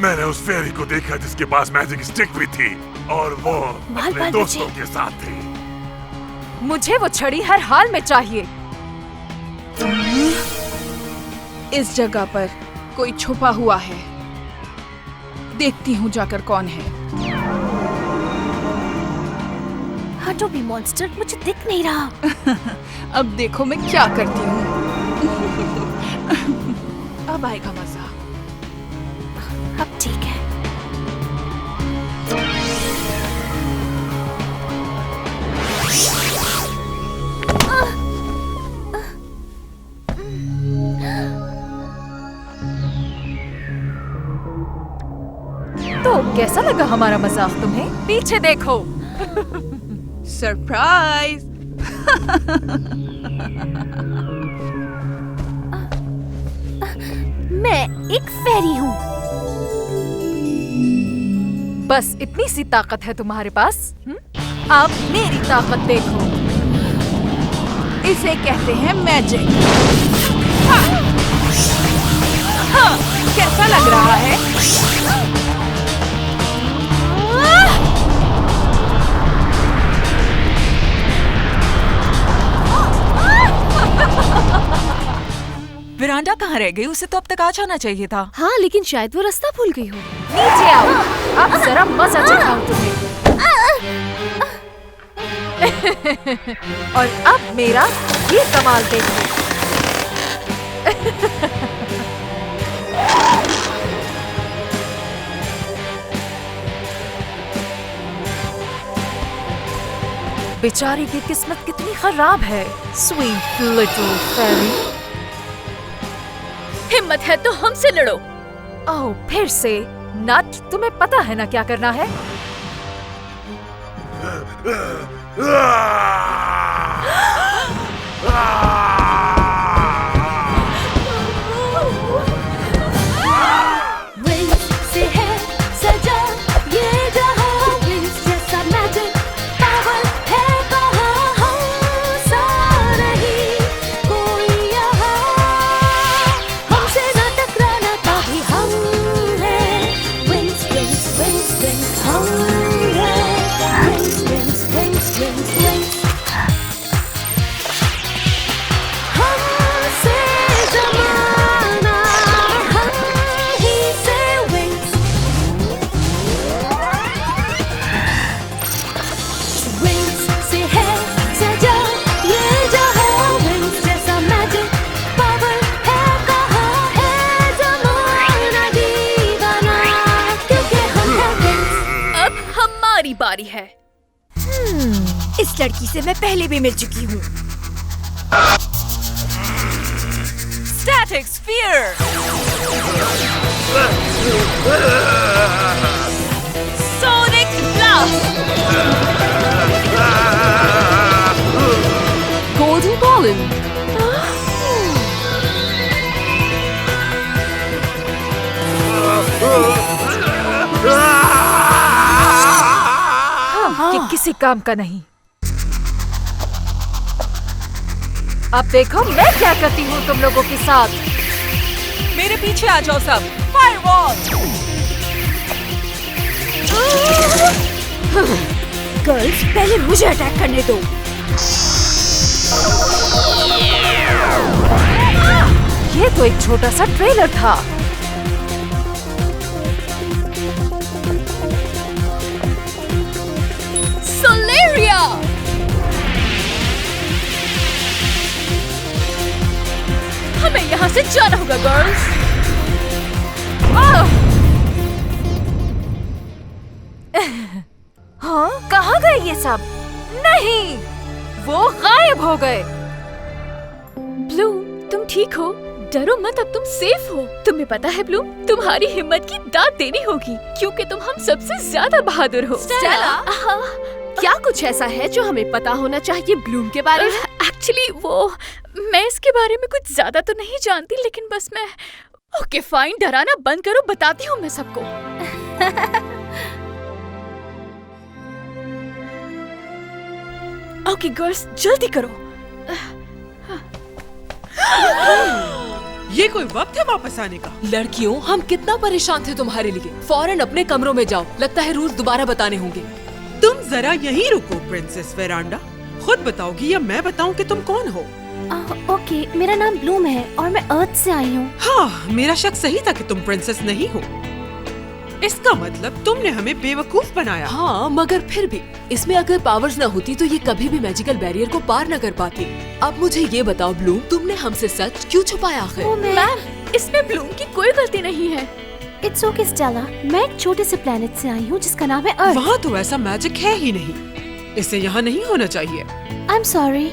[SPEAKER 5] मैंने उस फेरी को देखा जिसके पास मैजिक स्टिक भी थी और वो अपने दोस्तों के साथ थी।
[SPEAKER 7] मुझे वो छड़ी हर हाल में चाहिए।
[SPEAKER 15] इस जगह पर कोई छुपा हुआ है। देखती हूँ जाकर कौन है।
[SPEAKER 3] हटो भी मॉन्स्टर, मुझे दिख नहीं रहा।
[SPEAKER 15] अब देखो मैं क्या करती हूँ। अब आएगा मजा।
[SPEAKER 3] अब ठीक है।
[SPEAKER 7] तो कैसा लगा हमारा मजाक तुम्हें? पीछे देखो।
[SPEAKER 15] सरप्राइज।
[SPEAKER 3] मैं एक फेरी हूँ।
[SPEAKER 7] बस इतनी सी ताकत है तुम्हारे पास? अब मेरी ताकत देखो।
[SPEAKER 15] इसे कहते हैं मैजिक। हाँ, कैसा लग रहा है?
[SPEAKER 16] विरांडा कहाँ रह गई? उसे तो अब तक आ जाना चाहिए था।
[SPEAKER 3] हाँ, लेकिन शायद वो रास्ता भूल गई हो।
[SPEAKER 7] नीचे आओ, अब जरा मजा चखाऊं तुम्हें। और अब मेरा ये कमाल देखो। बेचारी की किस्मत कितनी खराब है। Sweet little fairy.
[SPEAKER 3] हिम्मत है तो हमसे लड़ो।
[SPEAKER 7] ओह, फिर से? नट, तुम्हें पता है ना क्या करना है?
[SPEAKER 2] विंग्स से है सजा ये जहां, विंग्स जैसा मैजिक पावर है कहाँ, हमसा नहीं कोई यहाँ, हमसे ना टकराना कभी हम हैं। विंग्स विंग्स विंग्स विंग्स हम हैं। Wings wings wings wings wings हमसे जमाना, हम ही से विंग्स। विंग्स से है सजा ये जहां, विंग्स जैसा मैजिक पावर है कहाँ, है जमाना दीवाना क्योंकि हम हैं विंग्स।
[SPEAKER 3] अब हमारी बारी है।
[SPEAKER 2] इस लड़की से मैं पहले भी मिल चुकी हूँ।
[SPEAKER 16] Static Sphere! Sonic Blast!
[SPEAKER 8] Golden Golem.
[SPEAKER 7] कि किसी काम का नहीं। अब देखो मैं क्या करती हूँ तुम लोगों के साथ।
[SPEAKER 16] मेरे पीछे आ जाओ सब। फायरवॉल!
[SPEAKER 2] गर्ल्स, पहले मुझे अटैक करने दो।
[SPEAKER 7] ये तो एक छोटा सा ट्रेलर था।
[SPEAKER 3] सोलेरिया। हमें यहाँ से जाना होगा गर्ल्स।
[SPEAKER 7] हाँ, कहाँ गए ये सब? नहीं, वो गायब हो गए।
[SPEAKER 3] ब्लू, तुम ठीक हो? डरो मत, अब तुम सेफ हो। तुम्हें पता है ब्लू, तुम्हारी हिम्मत की दाद देनी होगी क्योंकि तुम हम सबसे ज्यादा बहादुर हो।
[SPEAKER 8] स्टेला, क्या कुछ ऐसा है जो हमें पता होना चाहिए ब्लूम के बारे में?
[SPEAKER 3] एक्चुअली मैं इसके बारे में कुछ ज्यादा तो नहीं जानती, लेकिन बस मैं ओके फाइन, डराना बंद करो, बताती हूँ मैं सबको। ओके गर्ल्स, जल्दी करो।
[SPEAKER 6] ये कोई वक्त है वापस आने का?
[SPEAKER 8] लड़कियों, हम कितना परेशान थे तुम्हारे लिए। फौरन अपने कमरों में जाओ, लगता है रूल्स दोबारा बताने होंगे।
[SPEAKER 6] तुम जरा यहीं रुको प्रिंसेस वेरांडा। खुद बताओगी या मैं बताऊं कि तुम कौन हो?
[SPEAKER 2] ओके, मेरा नाम ब्लूम है और मैं अर्थ से आई हूँ।
[SPEAKER 6] हाँ, मेरा शक सही था कि तुम प्रिंसेस नहीं हो। इसका मतलब तुमने हमें बेवकूफ बनाया।
[SPEAKER 8] हाँ, मगर फिर भी इसमें अगर पावर्स न होती तो ये कभी भी मैजिकल बैरियर को पार न कर पाती। अब मुझे ये बताओ ब्लूम, तुमने हमसे सच क्यों छुपाया आखिर?
[SPEAKER 3] मैम, इसमें ब्लूम की कोई गलती नहीं है।
[SPEAKER 2] इट्स ओके स्टेला, मैं एक छोटे से प्लेनेट से आई हूँ जिसका नाम है अर्थ।
[SPEAKER 6] वहाँ तो ऐसा मैजिक है ही नहीं, इसे यहाँ नहीं होना चाहिए।
[SPEAKER 2] आई एम सॉरी,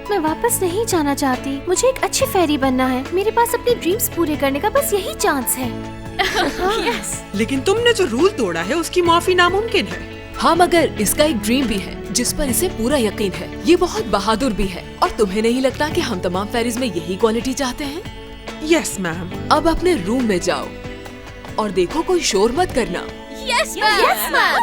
[SPEAKER 2] मैं वापस नहीं जाना चाहती। मुझे एक अच्छी फेरी बनना है। मेरे पास अपने ड्रीम्स पूरे करने का बस यही चांस है।
[SPEAKER 3] yes.
[SPEAKER 6] लेकिन तुमने जो रूल तोड़ा है उसकी माफी नामुमकिन है।
[SPEAKER 8] हाँ, मगर इसका एक ड्रीम भी है जिस पर इसे पूरा यकीन है। ये बहुत बहादुर भी है। और तुम्हें नहीं लगता कि हम तमाम फेरीज में यही क्वालिटी चाहते हैं?
[SPEAKER 6] Yes ma'am.
[SPEAKER 8] अब अपने रूम में जाओ और देखो कोई शोर मत करना।
[SPEAKER 3] Yes ma'am.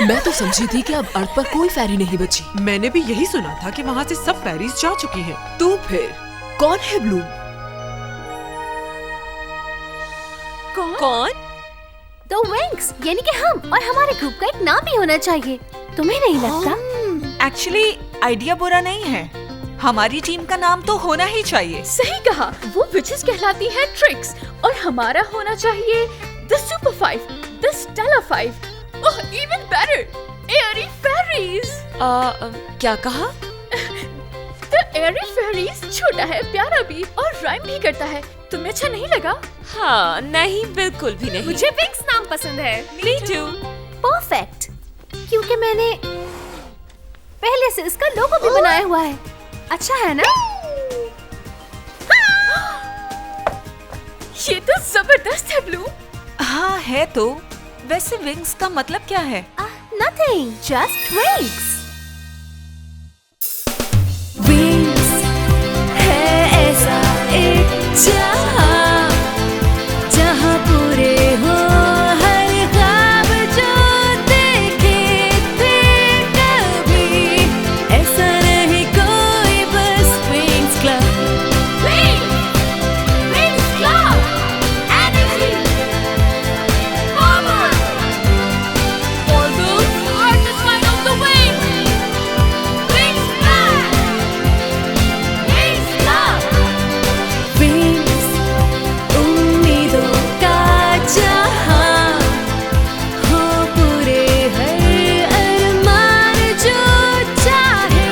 [SPEAKER 8] मैं तो समझी थी कि अब अर्थ पर कोई फेरी नहीं बची।
[SPEAKER 6] मैंने भी यही सुना था कि वहाँ से सब फेरीज जा चुकी हैं।
[SPEAKER 8] तो फिर कौन है ब्लूम?
[SPEAKER 3] कौन?
[SPEAKER 2] द विंग्स, यानी कि हम। और हमारे ग्रुप का एक नाम भी होना चाहिए। तुम्हें नहीं लगता?
[SPEAKER 16] एक्चुअली आइडिया बुरा नहीं है। हमारी टीम का नाम तो होना ही चाहिए।
[SPEAKER 3] सही कहा, वो विचेस कहलाती हैं ट्रिक्स, और हमारा होना चाहिए the super 5, the Stella 5, oh even better, airy fairies.
[SPEAKER 8] क्या कहा?
[SPEAKER 3] द एयरी फेरीज छोटा है, प्यारा भी और राइम भी करता है। तुम्हें अच्छा नहीं लगा?
[SPEAKER 16] हाँ, नहीं, बिल्कुल भी नहीं।
[SPEAKER 2] मुझे विंग्स नाम पसंद है।
[SPEAKER 16] Me too।
[SPEAKER 2] परफेक्ट, क्योंकि मैंने पहले से इसका लोगो भी बनाया हुआ है। अच्छा है ना?
[SPEAKER 3] ये तो जबरदस्त है ब्लू।
[SPEAKER 16] हाँ है तो। वैसे विंग्स का मतलब क्या है?
[SPEAKER 2] Nothing, just wings। Wings है ऐसा एक जहां, जहां पूरे हो हर ख्वाब जो देखे थे कभी। ऐसा नहीं कोई, बस Wings Club। Wings Club, energy, power, all those who are the sign of the wing। Wings Club, Wings Club। Wings, उम्मीदों का जहां, हो पूरे हर अरमान जो चाहे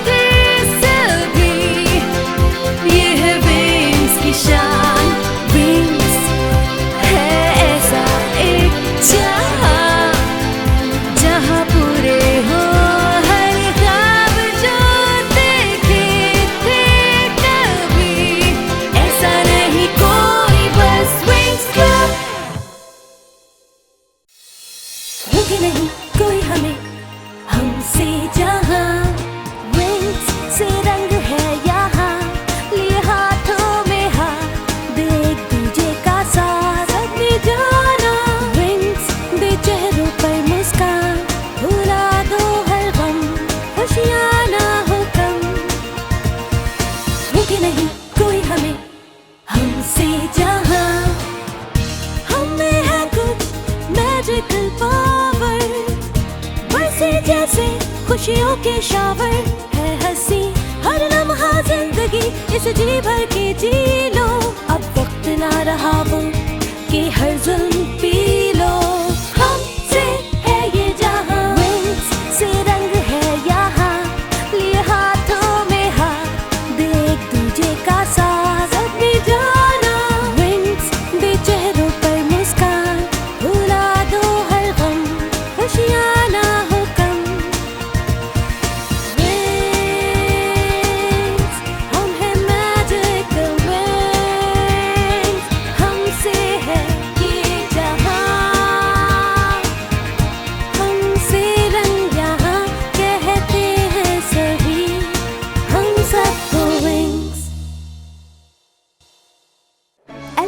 [SPEAKER 2] थे सभी। ये है Wings की शान। Wings है ऐसा एक जहां, जहां पूरे हो हर ख्वाब जो देखे थे कभी। ऐसा नहीं कोई, बस Wings Club। रुके नहीं कोई हमें, हमसे जहां। Wings से रंग है यहाँ, लिए हाथों में हाथ, दे एक दूजे का साथ। अपनी जाना Wings, दे चेहरों पर मुस्कान, भुला दो हर गम, खुशियाँ ना हो कम। रुके नहीं कोई हमें, हमसे जहां। हमें है कुछ मैजिकल पावर, बरसे जैसे खुशियों के शावर। है हंसी हर लम्हा जिंदगी, इसे जी भर के जी लो। अब वक्त ना रहा वो कि हर जुल्म पी लो। हमसे है ये जहां। Wings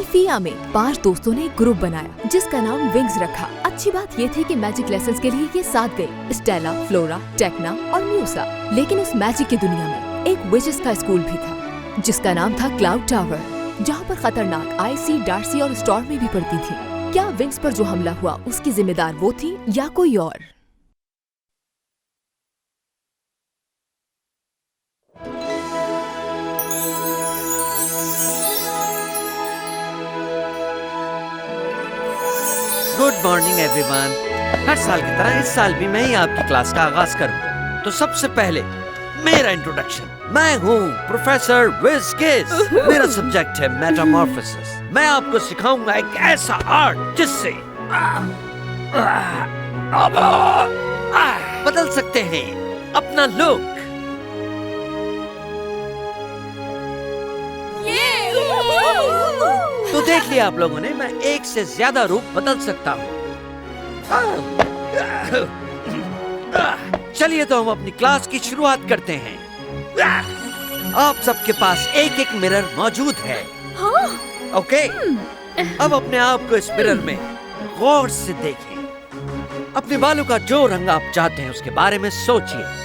[SPEAKER 8] एल्फिया में 5 दोस्तों ने एक ग्रुप बनाया जिसका नाम विंग्स रखा। अच्छी बात ये थी कि मैजिक लेसन्स के लिए ये साथ गए, स्टेला, फ्लोरा, टेक्ना और म्यूसा। लेकिन उस मैजिक की दुनिया में एक विचेस का स्कूल भी था जिसका नाम था क्लाउड टावर, जहाँ पर खतरनाक आईसी, डार्सी और स्टॉर्मी भी पड़ती थी। क्या विंग्स पर जो हमला हुआ उसकी जिम्मेदार वो थी या कोई और?
[SPEAKER 13] Good morning everyone. हर साल की तरह इस साल भी मैं ही आपकी क्लास का आगाज करूं। तो सबसे पहले मेरा इंट्रोडक्शन। मैं हूँ प्रोफेसर विज़किस। मेरा सब्जेक्ट है मेटामॉर्फोसिस। मैं आपको सिखाऊंगा एक ऐसा आर्ट जिससे बदल सकते हैं अपना लुक। तो देख लिया आप लोगों ने, मैं एक से ज्यादा रूप बदल सकता हूँ। चलिए तो हम अपनी क्लास की शुरुआत करते हैं। आप सबके पास एक एक मिरर मौजूद है। ओके, अब अपने आप को इस मिरर में गौर से देखें। अपने बालों का जो रंग आप चाहते हैं उसके बारे में सोचिए।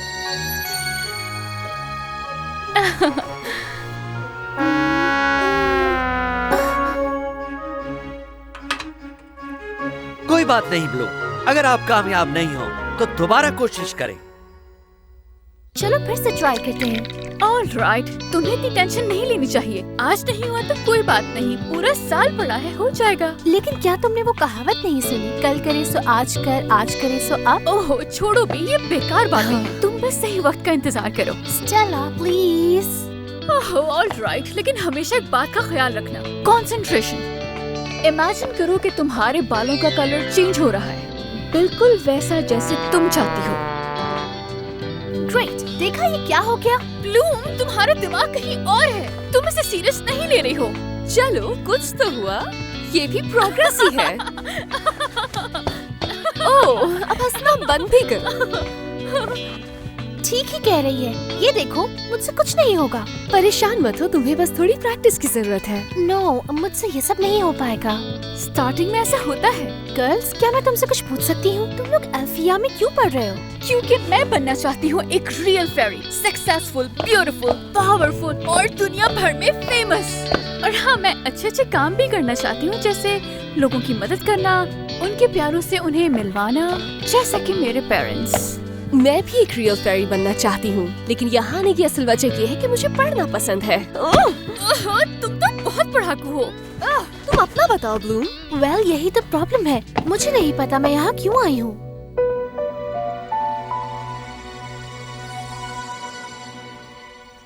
[SPEAKER 13] कोई बात नहीं ब्लू, अगर आप कामयाब नहीं हो तो दोबारा कोशिश करें।
[SPEAKER 3] चलो फिर से ट्राई करते हैं। ऑलराइट, तुम्हें इतनी टेंशन नहीं लेनी चाहिए। आज नहीं हुआ तो कोई बात नहीं, पूरा साल पड़ा है, हो जाएगा।
[SPEAKER 2] लेकिन क्या तुमने वो कहावत नहीं सुनी, कल करे सो आज कर, आज करे सो अब?
[SPEAKER 3] ओहो छोड़ो भी, ये बेकार बातें हैं। तुम बस सही वक्त का इंतजार करो।
[SPEAKER 2] Stella please.
[SPEAKER 3] ओहो ऑलराइट, लेकिन हमेशा एक बात का ख्याल रखना, कंसंट्रेशन। इमेजिन करो कि तुम्हारे बालों का कलर चेंज हो रहा है, बिल्कुल वैसा जैसे तुम चाहती हो।
[SPEAKER 2] ग्रेट, देखा ये क्या हो गया?
[SPEAKER 3] ब्लूम, तुम्हारा दिमाग कहीं और है, तुम इसे सीरियस नहीं ले रही हो।
[SPEAKER 8] चलो कुछ तो हुआ, ये भी प्रोग्रेस ही है। ओह, अब हंसना बंद भी कर।
[SPEAKER 2] ठीक ही कह रही है, ये देखो मुझसे कुछ नहीं होगा।
[SPEAKER 8] परेशान मत हो, तुम्हें बस थोड़ी प्रैक्टिस की जरूरत है।
[SPEAKER 2] नो, मुझसे ये सब नहीं हो पाएगा।
[SPEAKER 3] स्टार्टिंग में ऐसा होता है।
[SPEAKER 2] गर्ल्स, क्या मैं तुमसे कुछ पूछ सकती हूँ? तुम लोग एल्फिया में क्यों पढ़ रहे हो?
[SPEAKER 3] क्योंकि मैं बनना चाहती हूँ एक रियल फेरी, सक्सेसफुल, ब्यूटीफुल, पावरफुल और दुनिया भर में फेमस। और हाँ, मैं अच्छे काम भी करना चाहती हूँ, जैसे लोगों की मदद करना, उनके प्यारों से उन्हें मिलवाना, जैसा कि मेरे पेरेंट्स।
[SPEAKER 8] मैं भी एक रियल फेरी बनना चाहती हूँ, लेकिन यहाँ आने की असल वजह ये है कि मुझे पढ़ना पसंद है।
[SPEAKER 3] तुम तो बहुत पढ़ाकू हो।
[SPEAKER 8] तुम अपना बताओ ब्लूम।
[SPEAKER 2] वेल, यही तो प्रॉब्लम है, मुझे नहीं पता मैं यहाँ क्यों आई हूँ।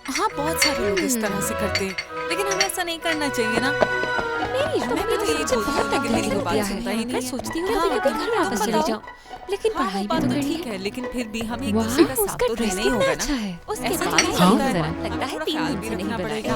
[SPEAKER 16] हाँ, बहुत सारे लोग इस तरह से करते हैं, लेकिन हमें ऐसा नहीं करना चाहिए ना। मैं भी तो यही सोचती हूँ, लेकिन मेरी कोई बात सुनता ही नहीं।
[SPEAKER 8] सोचती हूँ कि घर वापस चले जाओ, लेकिन पढ़ाई भी तो ठीक है।
[SPEAKER 16] लेकिन फिर भी हमें एक दूसरे का साथ तो देना ही होगा ना। उसके बाद लगता है 3 दिन भी रखना पड़ेगा।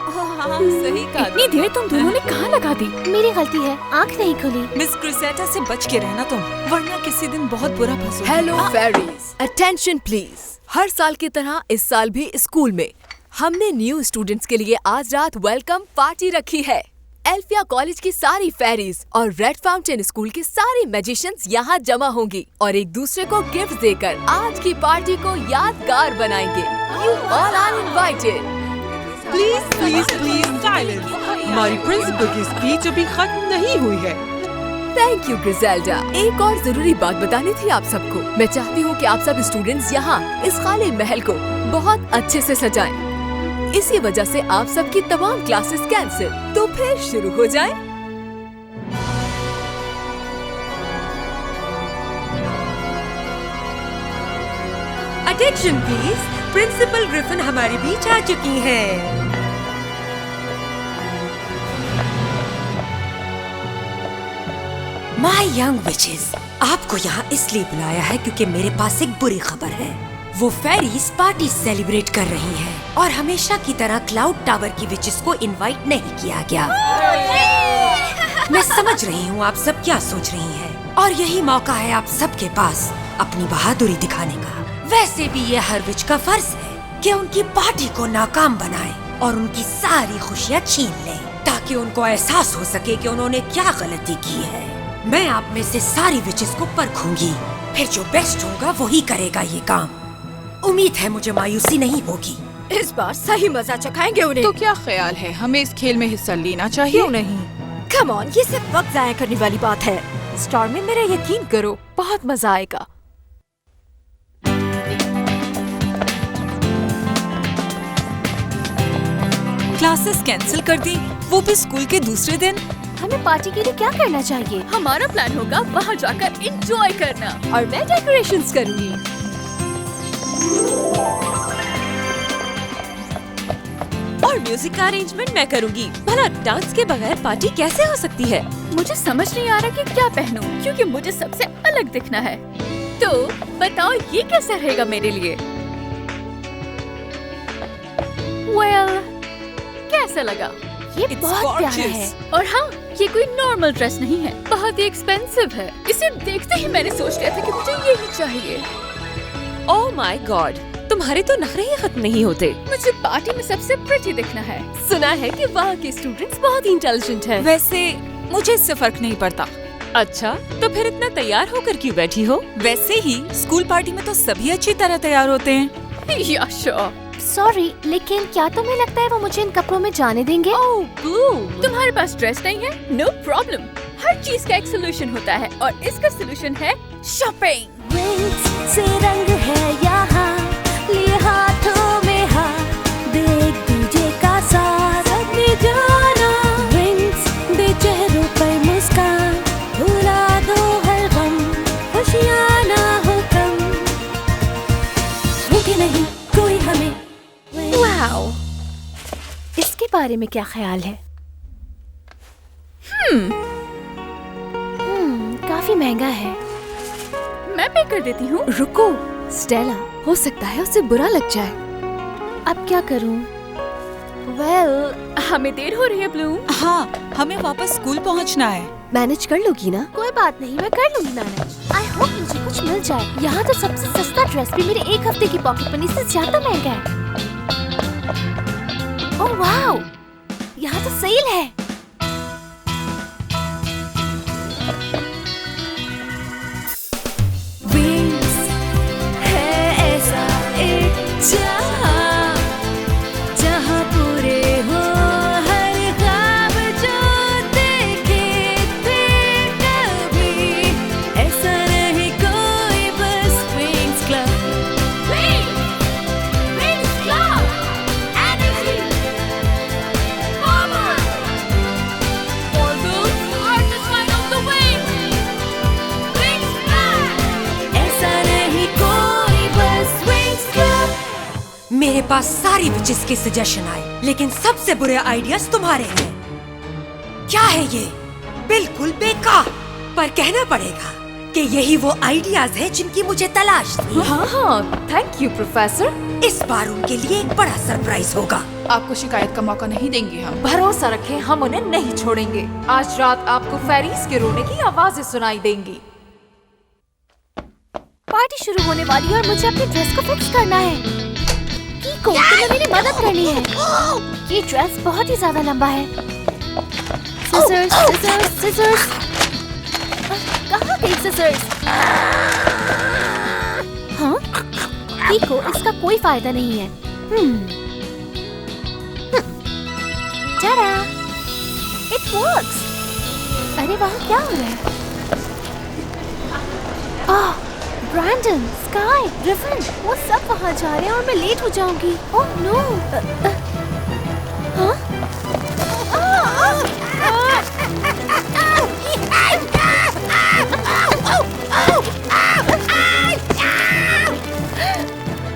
[SPEAKER 16] हाँ, सही कहा।
[SPEAKER 3] इतनी देर तुम दोनों ने कहाँ लगा दी?
[SPEAKER 2] मेरी गलती है, आँख नहीं खुली।
[SPEAKER 16] मिस क्रिसेटा से बच के रहना तुम, वरना किसी दिन बहुत बुरा फंसोगे।
[SPEAKER 8] Hello fairies, attention please. हर साल की तरह इस साल भी स्कूल में हमने न्यू स्टूडेंट्स के लिए आज रात वेलकम पार्टी रखी है। एल्फिया कॉलेज की सारी फेरीज और रेड फाउंटेन स्कूल के सारे मैजिशियंस यहाँ जमा होंगी और एक दूसरे को गिफ्ट देकर आज की पार्टी को यादगार बनाएंगे। You all are invited.
[SPEAKER 6] Please please please silence. हमारी प्रिंसिपल की स्पीच अभी खत्म नहीं हुई है।
[SPEAKER 8] Thank you Griselda. एक और जरूरी बात बतानी थी आप सबको। मैं चाहती हूँ कि आप सब स्टूडेंट्स यहाँ इस खाली महल को बहुत अच्छे से सजाएं। इसी वजह से आप सबकी तमाम क्लासेस कैंसिल। तो फिर शुरू हो जाए।
[SPEAKER 17] अटेंशन प्लीज, प्रिंसिपल ग्रिफिन हमारे बीच आ चुकी हैं। माय यंग विचेस, आपको यहाँ इसलिए बुलाया है क्योंकि मेरे पास एक बुरी खबर है। वो फेरीज पार्टी सेलिब्रेट कर रही है और हमेशा की तरह क्लाउड टावर की विचेस को इनवाइट नहीं किया गया। मैं समझ रही हूँ आप सब क्या सोच रही हैं और यही मौका है आप सबके पास अपनी बहादुरी दिखाने का। वैसे भी ये हर विच का फर्ज है कि उनकी पार्टी को नाकाम बनाए और उनकी सारी खुशियाँ छीन ले। ताकि उनको एहसास हो सके कि उन्होंने क्या गलती की है। मैं आप में से सारी विचेस को परखूंगी, फिर जो बेस्ट होगा वही करेगा ये काम। उम्मीद है मुझे मायूसी नहीं होगी।
[SPEAKER 7] इस बार सही मजा चखाएंगे उन्हें।
[SPEAKER 15] तो क्या ख्याल है, हमें इस खेल में हिस्सा लेना चाहिए?
[SPEAKER 7] क्यों नहीं? कम ऑन, ये सिर्फ वक्त जाया करने वाली बात है। स्टारमी, मेरा यकीन करो, बहुत मजा आएगा।
[SPEAKER 16] क्लासेस कैंसिल कर दी, वो भी स्कूल के दूसरे दिन।
[SPEAKER 3] हमें पार्टी के लिए क्या करना चाहिए? हमारा प्लान होगा वहाँ जाकर एंजॉय करना और मैं डेकोरेशंस करूँगी।
[SPEAKER 18] और म्यूजिक का अरेंजमेंट मैं करूँगी। भला डांस के बगैर पार्टी कैसे हो सकती है?
[SPEAKER 3] मुझे समझ नहीं आ रहा कि क्या पहनूं, क्योंकि मुझे सबसे अलग दिखना है। तो बताओ ये कैसा रहेगा मेरे लिए? Well, कैसा लगा? ये बहुत प्यारा है। और हाँ, ये कोई नॉर्मल ड्रेस नहीं है, बहुत ही एक्सपेंसिव है। इसे देखते ही मैंने सोच लिया था कि मुझे यही चाहिए।
[SPEAKER 18] ओह माय गॉड, तुम्हारे तो नखरे ही खत्म नहीं होते।
[SPEAKER 3] मुझे पार्टी में सबसे प्रिटी दिखना है।
[SPEAKER 18] सुना है कि वहाँ के स्टूडेंट्स बहुत ही इंटेलिजेंट हैं।
[SPEAKER 16] वैसे मुझे इससे फर्क नहीं पड़ता।
[SPEAKER 18] अच्छा, तो फिर इतना तैयार होकर क्यों बैठी हो?
[SPEAKER 16] वैसे ही स्कूल पार्टी में तो सभी अच्छी तरह तैयार होते हैं।
[SPEAKER 3] या श्योर। सॉरी, लेकिन क्या तुम्हें लगता है वो मुझे इन कपड़ों में जाने देंगे?
[SPEAKER 18] ओह बूम,
[SPEAKER 3] तुम्हारे पास ड्रेस नहीं है? नो प्रॉब्लम, हर चीज का एक सोल्यूशन होता है और इसका सोल्यूशन है शॉपिंग।
[SPEAKER 2] से रंग है यहाँ, लिए हाथों में हाथ, दे एक दूजे का साथ, अपनी जाना। रिंग्स दे चेहरों पर मुस्कान, भुला दो हर गम, खुशियाँ ना हो कम, रुके नहीं कोई हमें।
[SPEAKER 3] वाओ, इसके बारे में क्या ख्याल है? काफी महंगा है। मैं पे कर देती हूँ।
[SPEAKER 8] रुको स्टेला, हो सकता है उसे बुरा लग जाए।
[SPEAKER 3] अब क्या करूँ? हमें देर हो रही है ब्लूम।
[SPEAKER 16] हाँ, हमें वापस स्कूल पहुँचना है।
[SPEAKER 8] मैनेज कर लोगी ना?
[SPEAKER 3] कोई बात नहीं, मैं कर लूंगी मैनेज। आई होप मुझे कुछ मिल जाए। यहाँ तो सबसे सस्ता ड्रेस भी मेरे एक हफ्ते की पॉकेट मनी से ज्यादा महंगा है। ओह वाओ, यहाँ तो सेल है।
[SPEAKER 2] Wings है ऐसा एक जहां, जहां पूरे हो हर ख्वाब जो देखे थे कभी। ऐसा नहीं कोई, बस Wings Club।
[SPEAKER 3] Wings Club, energy, power, for those who are just flying off the wings. Wings Club,
[SPEAKER 2] ऐसा नहीं कोई, बस Wings Club।
[SPEAKER 17] मेरे पास सारी विचेस के सजेशन आए, लेकिन सबसे बुरे आइडियाज तुम्हारे हैं। क्या है ये? बिल्कुल बेकार। पर कहना पड़ेगा कि यही वो आइडियाज हैं जिनकी मुझे तलाश थी।
[SPEAKER 7] हाँ, थैंक यू प्रोफेसर।
[SPEAKER 17] इस बार उनके लिए एक बड़ा सरप्राइज होगा।
[SPEAKER 15] आपको शिकायत का मौका नहीं देंगे हम।
[SPEAKER 7] भरोसा रखें, हम उन्हें नहीं छोड़ेंगे। आज रात आपको फेरीज के रोने की आवाजें सुनाई देंगी।
[SPEAKER 3] पार्टी शुरू होने वाली है और मुझे अपनी ड्रेस को फिक्स करना है। कीको, तुम्हें मेरी मदद करनी है। ये ड्रेस बहुत ही ज्यादा लंबा है। Scissors, scissors, scissors. कहाँ गई सिजर्स? हाँ? कीको, इसका कोई फायदा नहीं है। टाडा! It works! अरे वहाँ क्या हो रहा है? ब्रैंडन, स्काई, रिवन, वो सब वहाँ जा रहे हैं और मैं लेट हो जाऊंगी। Oh no! हाँ?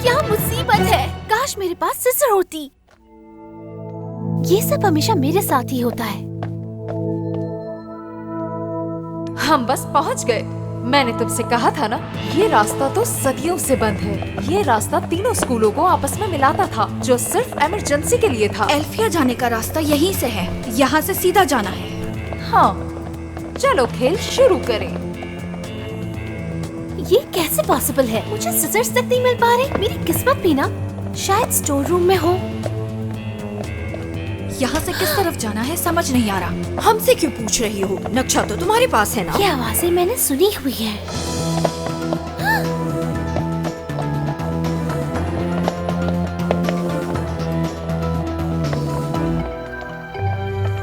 [SPEAKER 3] क्या मुसीबत है! काश मेरे पास सिजर होती। ये सब हमेशा मेरे साथ ही होता है।
[SPEAKER 7] हम बस पहुंच गए। मैंने तुमसे कहा था ना, ये रास्ता तो सदियों से बंद है। ये रास्ता तीनों स्कूलों को आपस में मिलाता था, जो सिर्फ इमरजेंसी के लिए था।
[SPEAKER 15] एल्फिया जाने का रास्ता यहीं से है, यहाँ से सीधा जाना है।
[SPEAKER 7] हाँ, चलो खेल शुरू करें।
[SPEAKER 3] ये कैसे पॉसिबल है? मुझे सिजर्स तक नहीं मिल पा रहे। मेरी किस्मत भी ना शायद स्टोर रूम में हो।
[SPEAKER 15] यहाँ से किस तरफ जाना है समझ नहीं आ रहा।
[SPEAKER 17] हमसे क्यों पूछ रही हो? नक्शा तो तुम्हारे पास है ना?
[SPEAKER 2] ये आवाजें मैंने सुनी हुई है।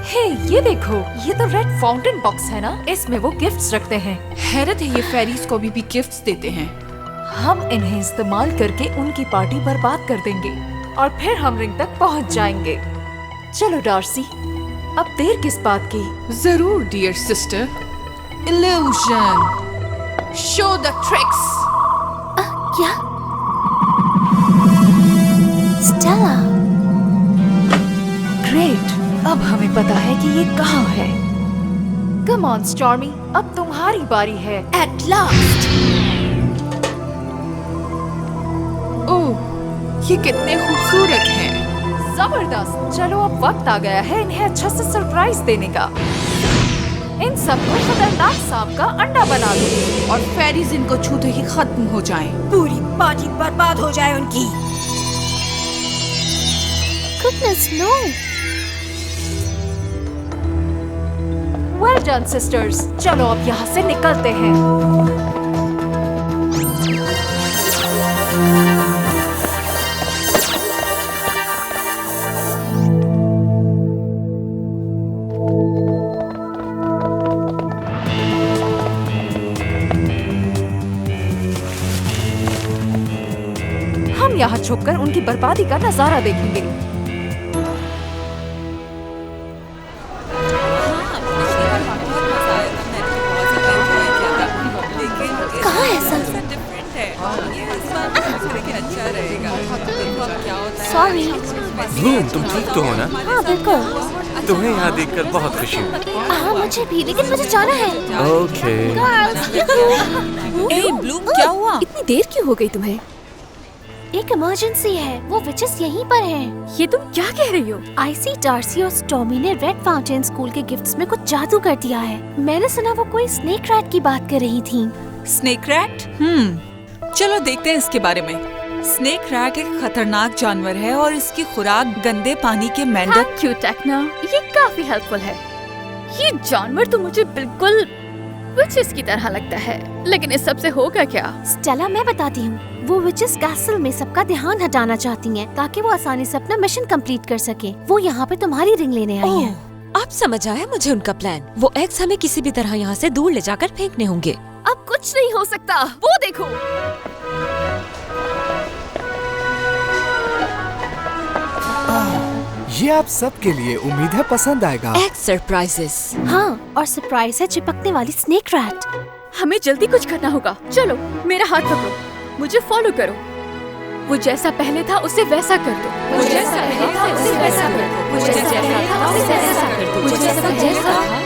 [SPEAKER 7] हे, ये देखो, ये तो रेड फाउंटेन बॉक्स है ना? इसमें वो गिफ्ट्स रखते हैं।
[SPEAKER 15] हैरत है, ये फेरीज को भी गिफ्ट्स देते हैं।
[SPEAKER 7] हम इन्हें इस्तेमाल करके उनकी पार्टी बर्बाद कर देंगे और फिर हम रिंग तक पहुंच जाएंगे। चलो डार्सी, अब देर किस बात की?
[SPEAKER 15] जरूर dear sister. Illusion, show the tricks.
[SPEAKER 2] क्या? स्टेला।
[SPEAKER 7] ग्रेट, अब हमें पता है कि ये कहाँ है। कम ऑन स्टॉर्मी, अब तुम्हारी बारी है।
[SPEAKER 17] At last.
[SPEAKER 15] ओह, ये कितने खूबसूरत हैं।
[SPEAKER 7] जबरदस्त। चलो अब वक्त आ गया है इन्हें अच्छा सा सरप्राइज देने का। इन सबको खतरनाक सांप का अंडा बना दो
[SPEAKER 15] और फेरीज इनको छूते ही खत्म हो जाएं।
[SPEAKER 17] पूरी पार्टी बर्बाद हो जाए उनकी।
[SPEAKER 2] Goodness, no.
[SPEAKER 7] Well done sisters, चलो अब यहाँ से निकलते हैं। हम यहाँ छुपकर उनकी बर्बादी का नजारा देखेंगे।
[SPEAKER 2] कहाँ है सब? सॉरी।
[SPEAKER 1] ब्लूम, तुम ठीक तो हो ना?
[SPEAKER 2] हाँ बिल्कुल।
[SPEAKER 1] तुम्हें यहाँ देखकर बहुत खुशी हुई।
[SPEAKER 2] हाँ मुझे भी, लेकिन मुझे जाना है।
[SPEAKER 1] ओके।
[SPEAKER 16] ए ब्लूम, क्या हुआ?
[SPEAKER 3] इतनी देर क्यों हो गई तुम्हें?
[SPEAKER 2] एक इमरजेंसी है, वो विचेस यहीं पर हैं।
[SPEAKER 3] ये तुम क्या कह रही हो?
[SPEAKER 2] आईसी, डार्सी और स्टॉर्मी ने रेड फाउंटेन स्कूल के गिफ्ट्स में कुछ जादू कर दिया है। मैंने सुना वो कोई स्नेक रैट की बात कर रही थी।
[SPEAKER 16] Snake rat? चलो देखते हैं इसके बारे में। स्नेक रैट एक खतरनाक जानवर है और इसकी खुराक गंदे पानी के मेंढक।
[SPEAKER 3] थैंक यू टेक्ना, ये काफी हेल्पफुल है। ये जानवर तो मुझे बिल्कुल विचेस की तरह लगता है, लेकिन इस सब से होगा क्या?
[SPEAKER 2] स्टेला, मैं बताती हूँ। वो विचेस कैसल में सबका ध्यान हटाना चाहती हैं, ताकि वो आसानी से अपना मिशन कंप्लीट कर सके। वो यहाँ पे तुम्हारी रिंग लेने आई हैं।
[SPEAKER 18] अब समझ आया मुझे उनका प्लान। वो एग्स हमें किसी भी तरह यहाँ से दूर ले जाकर फेंकने होंगे।
[SPEAKER 3] अब कुछ नहीं हो सकता, वो देखो।
[SPEAKER 11] ये आप सबके लिए उम्मीद है पसंद आएगा।
[SPEAKER 18] Egg surprises.
[SPEAKER 2] हाँ, और सरप्राइज है चिपकने वाली स्नेक रैट।
[SPEAKER 3] हमें जल्दी कुछ करना होगा। चलो मेरा हाथ पकड़ो, मुझे फॉलो करो। वो जैसा पहले था उसे वैसा कर दो।
[SPEAKER 7] वो जैसा पहले था उसे वैसा कर दो। वो जैसा पहले था उसे वैसा कर दो। वो जैसा पहले था।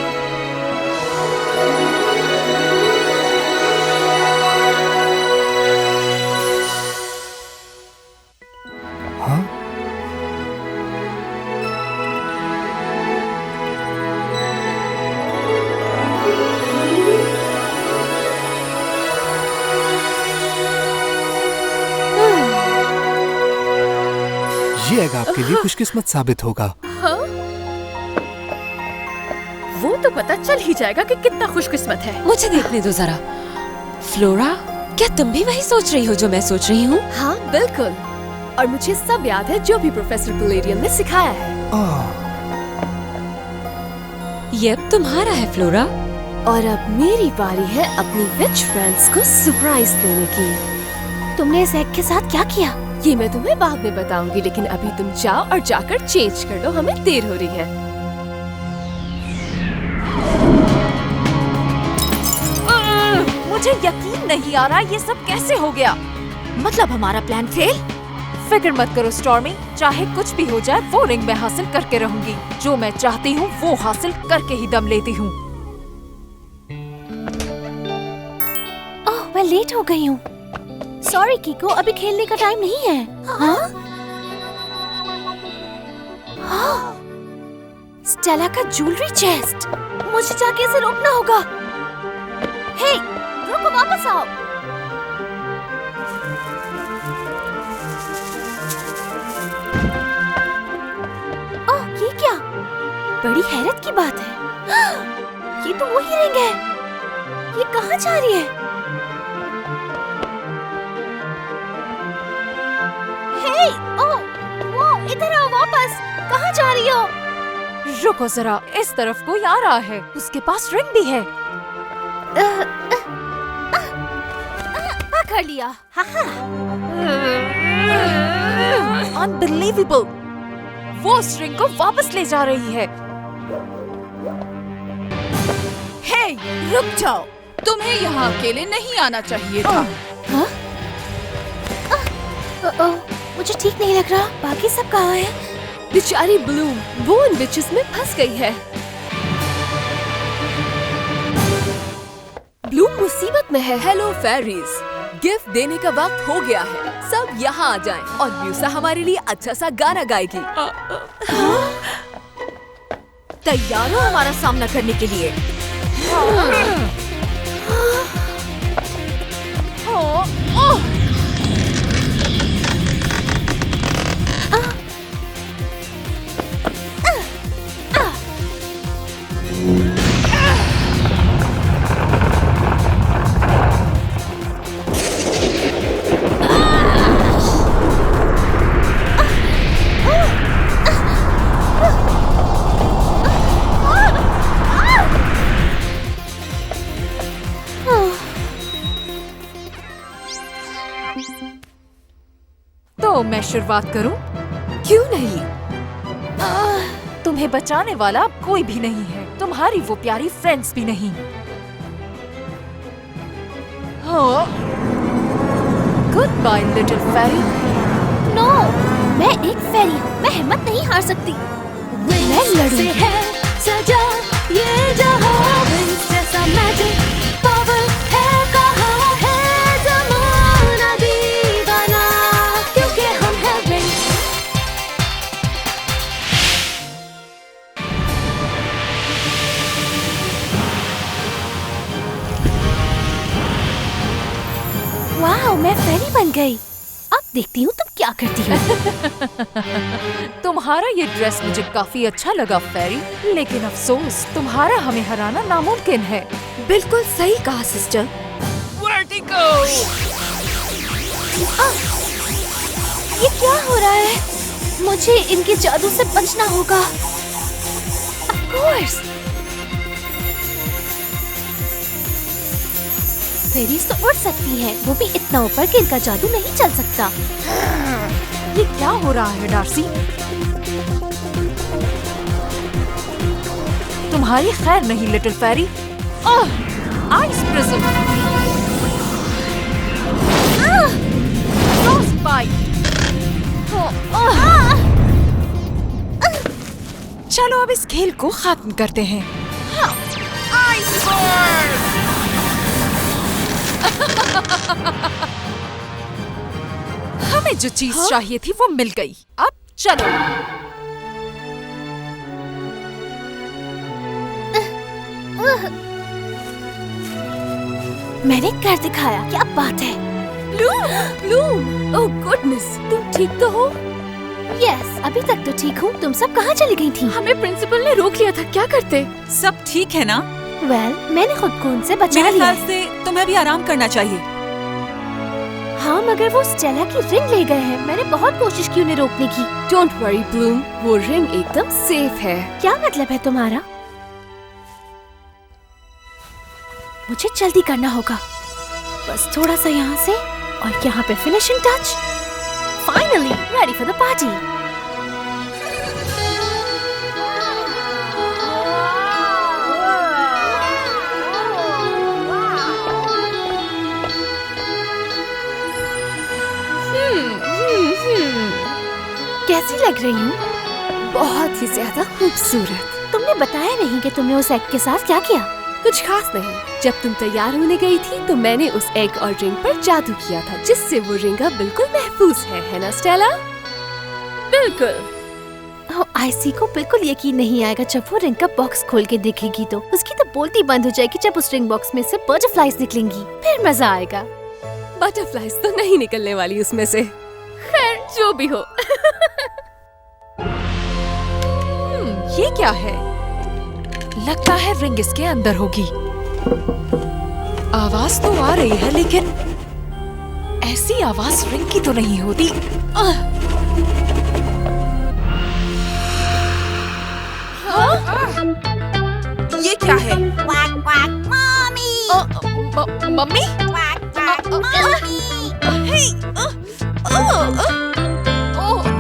[SPEAKER 11] ये एग आपके लिए खुशकिस्मत साबित होगा।
[SPEAKER 3] हाँ? वो तो पता चल ही जाएगा कि कितना खुशकिस्मत है।
[SPEAKER 18] मुझे देखने दो जरा। फ्लोरा, क्या तुम भी वही सोच रही हो जो मैं सोच रही हूँ?
[SPEAKER 3] हाँ बिल्कुल, और मुझे सब याद है जो भी प्रोफेसर पलेडियम ने सिखाया है।
[SPEAKER 18] ये अब तुम्हारा है फ्लोरा।
[SPEAKER 3] और अब मेरी बारी है अपनी विच फ्रेंड्स को सरप्राइज देने की।
[SPEAKER 2] तुमने इस एग के साथ क्या किया?
[SPEAKER 3] ये मैं तुम्हें बाद में बताऊंगी, लेकिन अभी तुम जाओ और जाकर चेंज कर लो, हमें देर हो रही है।
[SPEAKER 7] मुझे यकीन नहीं आ रहा ये सब कैसे हो गया। मतलब हमारा प्लान फेल? फिक्र मत करो स्टॉर्मी, चाहे कुछ भी हो जाए वो रिंग मैं हासिल करके रहूंगी। जो मैं चाहती हूँ वो हासिल करके ही दम लेती हूँ।
[SPEAKER 2] ओह, मैं लेट हो गई हूँ। सॉरी कीको, अभी खेलने का टाइम नहीं है। हाँ? हाँ? स्टेला का ज्वेलरी चेस्ट। मुझे जाके इसे रोकना होगा। हे, रुको, वापस आओ। ओह, ये क्या?
[SPEAKER 3] बड़ी हैरत की बात है। ये तो वही रिंग है। ये कहाँ जा रही है? हे, वो इधर आओ वापस। कहाँ जा रही हो?
[SPEAKER 7] रुको जरा, इस तरफ कोई आ रहा है। उसके पास रिंग भी है।
[SPEAKER 3] पकड़ लिया।
[SPEAKER 7] अनबिलीवेबल, वो स्ट्रिंग को वापस ले जा रही है।
[SPEAKER 15] हे, रुक जाओ। तुम्हें यहाँ अकेले नहीं आना चाहिए था।
[SPEAKER 3] मुझे ठीक नहीं लग रहा। बाकी सब कहाँ है?
[SPEAKER 8] बेचारी ब्लूम, वो उन विचेस में फंस गई है। ब्लूम मुसीबत में है। हेलो फेरीज, गिफ्ट देने का वक्त हो गया है। सब यहाँ आ जाएं और म्यूसा हमारे लिए अच्छा सा गाना गाएगी।
[SPEAKER 7] तैयार हो हमारा सामना करने के लिए? तो मैं शुरुआत करूं?
[SPEAKER 8] क्यों नहीं?
[SPEAKER 7] तुम्हें बचाने वाला कोई भी नहीं है। तुम्हारी वो प्यारी फ्रेंड्स भी नहीं। Goodbye little fairy.
[SPEAKER 3] No, मैं एक फेरी हूँ। मैं हिम्मत नहीं हार सकती। मैं लड़ूंगी। है सजा ये जहां, जैसा मैजिक पावर है। कहाँ है ज़माना दीवाना, क्योंकि हम हैं विंग्स। वाह, मैं फेरी बन गई। अब देखती हूँ तुम क्या करती हो।
[SPEAKER 7] तुम्हारा ये ड्रेस मुझे काफी अच्छा लगा फेरी, लेकिन अफसोस तुम्हारा हमें हराना नामुमकिन है।
[SPEAKER 8] बिल्कुल सही कहा सिस्टर।
[SPEAKER 15] वर्टिगो!
[SPEAKER 3] ये क्या हो रहा है? मुझे इनके जादू से बचना होगा। Of course! फेरीज तो उड़ सकती हैं, वो भी इतना ऊपर कि इनका जादू नहीं चल सकता।
[SPEAKER 7] ये क्या हो रहा है डार्सी? तुम्हारी खैर नहीं little fairy. Ice prism, frost bite. चलो अब इस खेल को खत्म करते हैं।
[SPEAKER 15] Ice burn!
[SPEAKER 7] हमें जो चीज चाहिए थी वो मिल गई। अब चलो।
[SPEAKER 3] मैंने कर दिखाया। क्या बात है?
[SPEAKER 8] ब्लूम, ओह गुडनेस, तुम ठीक तो हो?
[SPEAKER 3] यस, अभी तक तो ठीक हूँ। तुम सब कहाँ चली गई थी?
[SPEAKER 8] हमें प्रिंसिपल ने रोक लिया था। क्या करते?
[SPEAKER 16] सब ठीक है ना?
[SPEAKER 3] वेल, मैंने खुद को उनसे बचा
[SPEAKER 16] मेरे
[SPEAKER 3] लिया।
[SPEAKER 16] ख्याल से तुम्हें भी आराम करना चाहिए।
[SPEAKER 3] हाँ, मगर वो स्टेला की रिंग ले गए हैं। मैंने बहुत कोशिश की उन्हें रोकने की।
[SPEAKER 8] डोंट वरी ब्लूम, वो रिंग एकदम सेफ है।
[SPEAKER 3] क्या मतलब है तुम्हारा? मुझे जल्दी करना होगा। बस थोड़ा सा यहाँ से और यहाँ पे finishing touch. Finally ready for the party. कैसी लग रही हूँ?
[SPEAKER 8] बहुत ही ज्यादा खूबसूरत।
[SPEAKER 3] तुमने बताया नहीं कि तुमने उस एग के साथ क्या किया।
[SPEAKER 8] कुछ खास नहीं। जब तुम तैयार होने गई थी तो मैंने उस एग और रिंग पर जादू किया था, जिससे वो रिंग अब बिल्कुल महफूज है ना स्टेला?
[SPEAKER 3] बिल्कुल। आईसी को बिल्कुल यकीन नहीं आएगा जब वो रिंग का बॉक्स खोल के देखेगी। तो उसकी तो बोलती बंद हो जाएगी जब उस रिंग बॉक्स में से बटरफ्लाईज निकलेंगी। फिर मजा आएगा।
[SPEAKER 8] बटरफ्लाईज तो नहीं निकलने वाली उसमें से। खैर, जो भी हो।
[SPEAKER 7] ये क्या है? लगता है रिंग इसके अंदर होगी। आवाज तो आ रही है लेकिन ऐसी आवाज रिंग की तो नहीं होती।
[SPEAKER 15] ये क्या है?
[SPEAKER 7] मम्मी?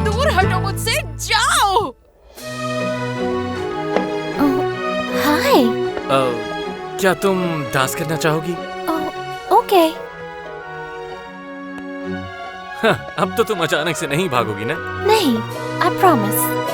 [SPEAKER 7] दूर हटो मुझसे, जाओ।
[SPEAKER 3] हाय।
[SPEAKER 1] क्या तुम डांस करना चाहोगी?
[SPEAKER 3] ओके।
[SPEAKER 1] अब तो तुम अचानक से नहीं भागोगी ना?
[SPEAKER 3] नहीं, आई प्रॉमिस।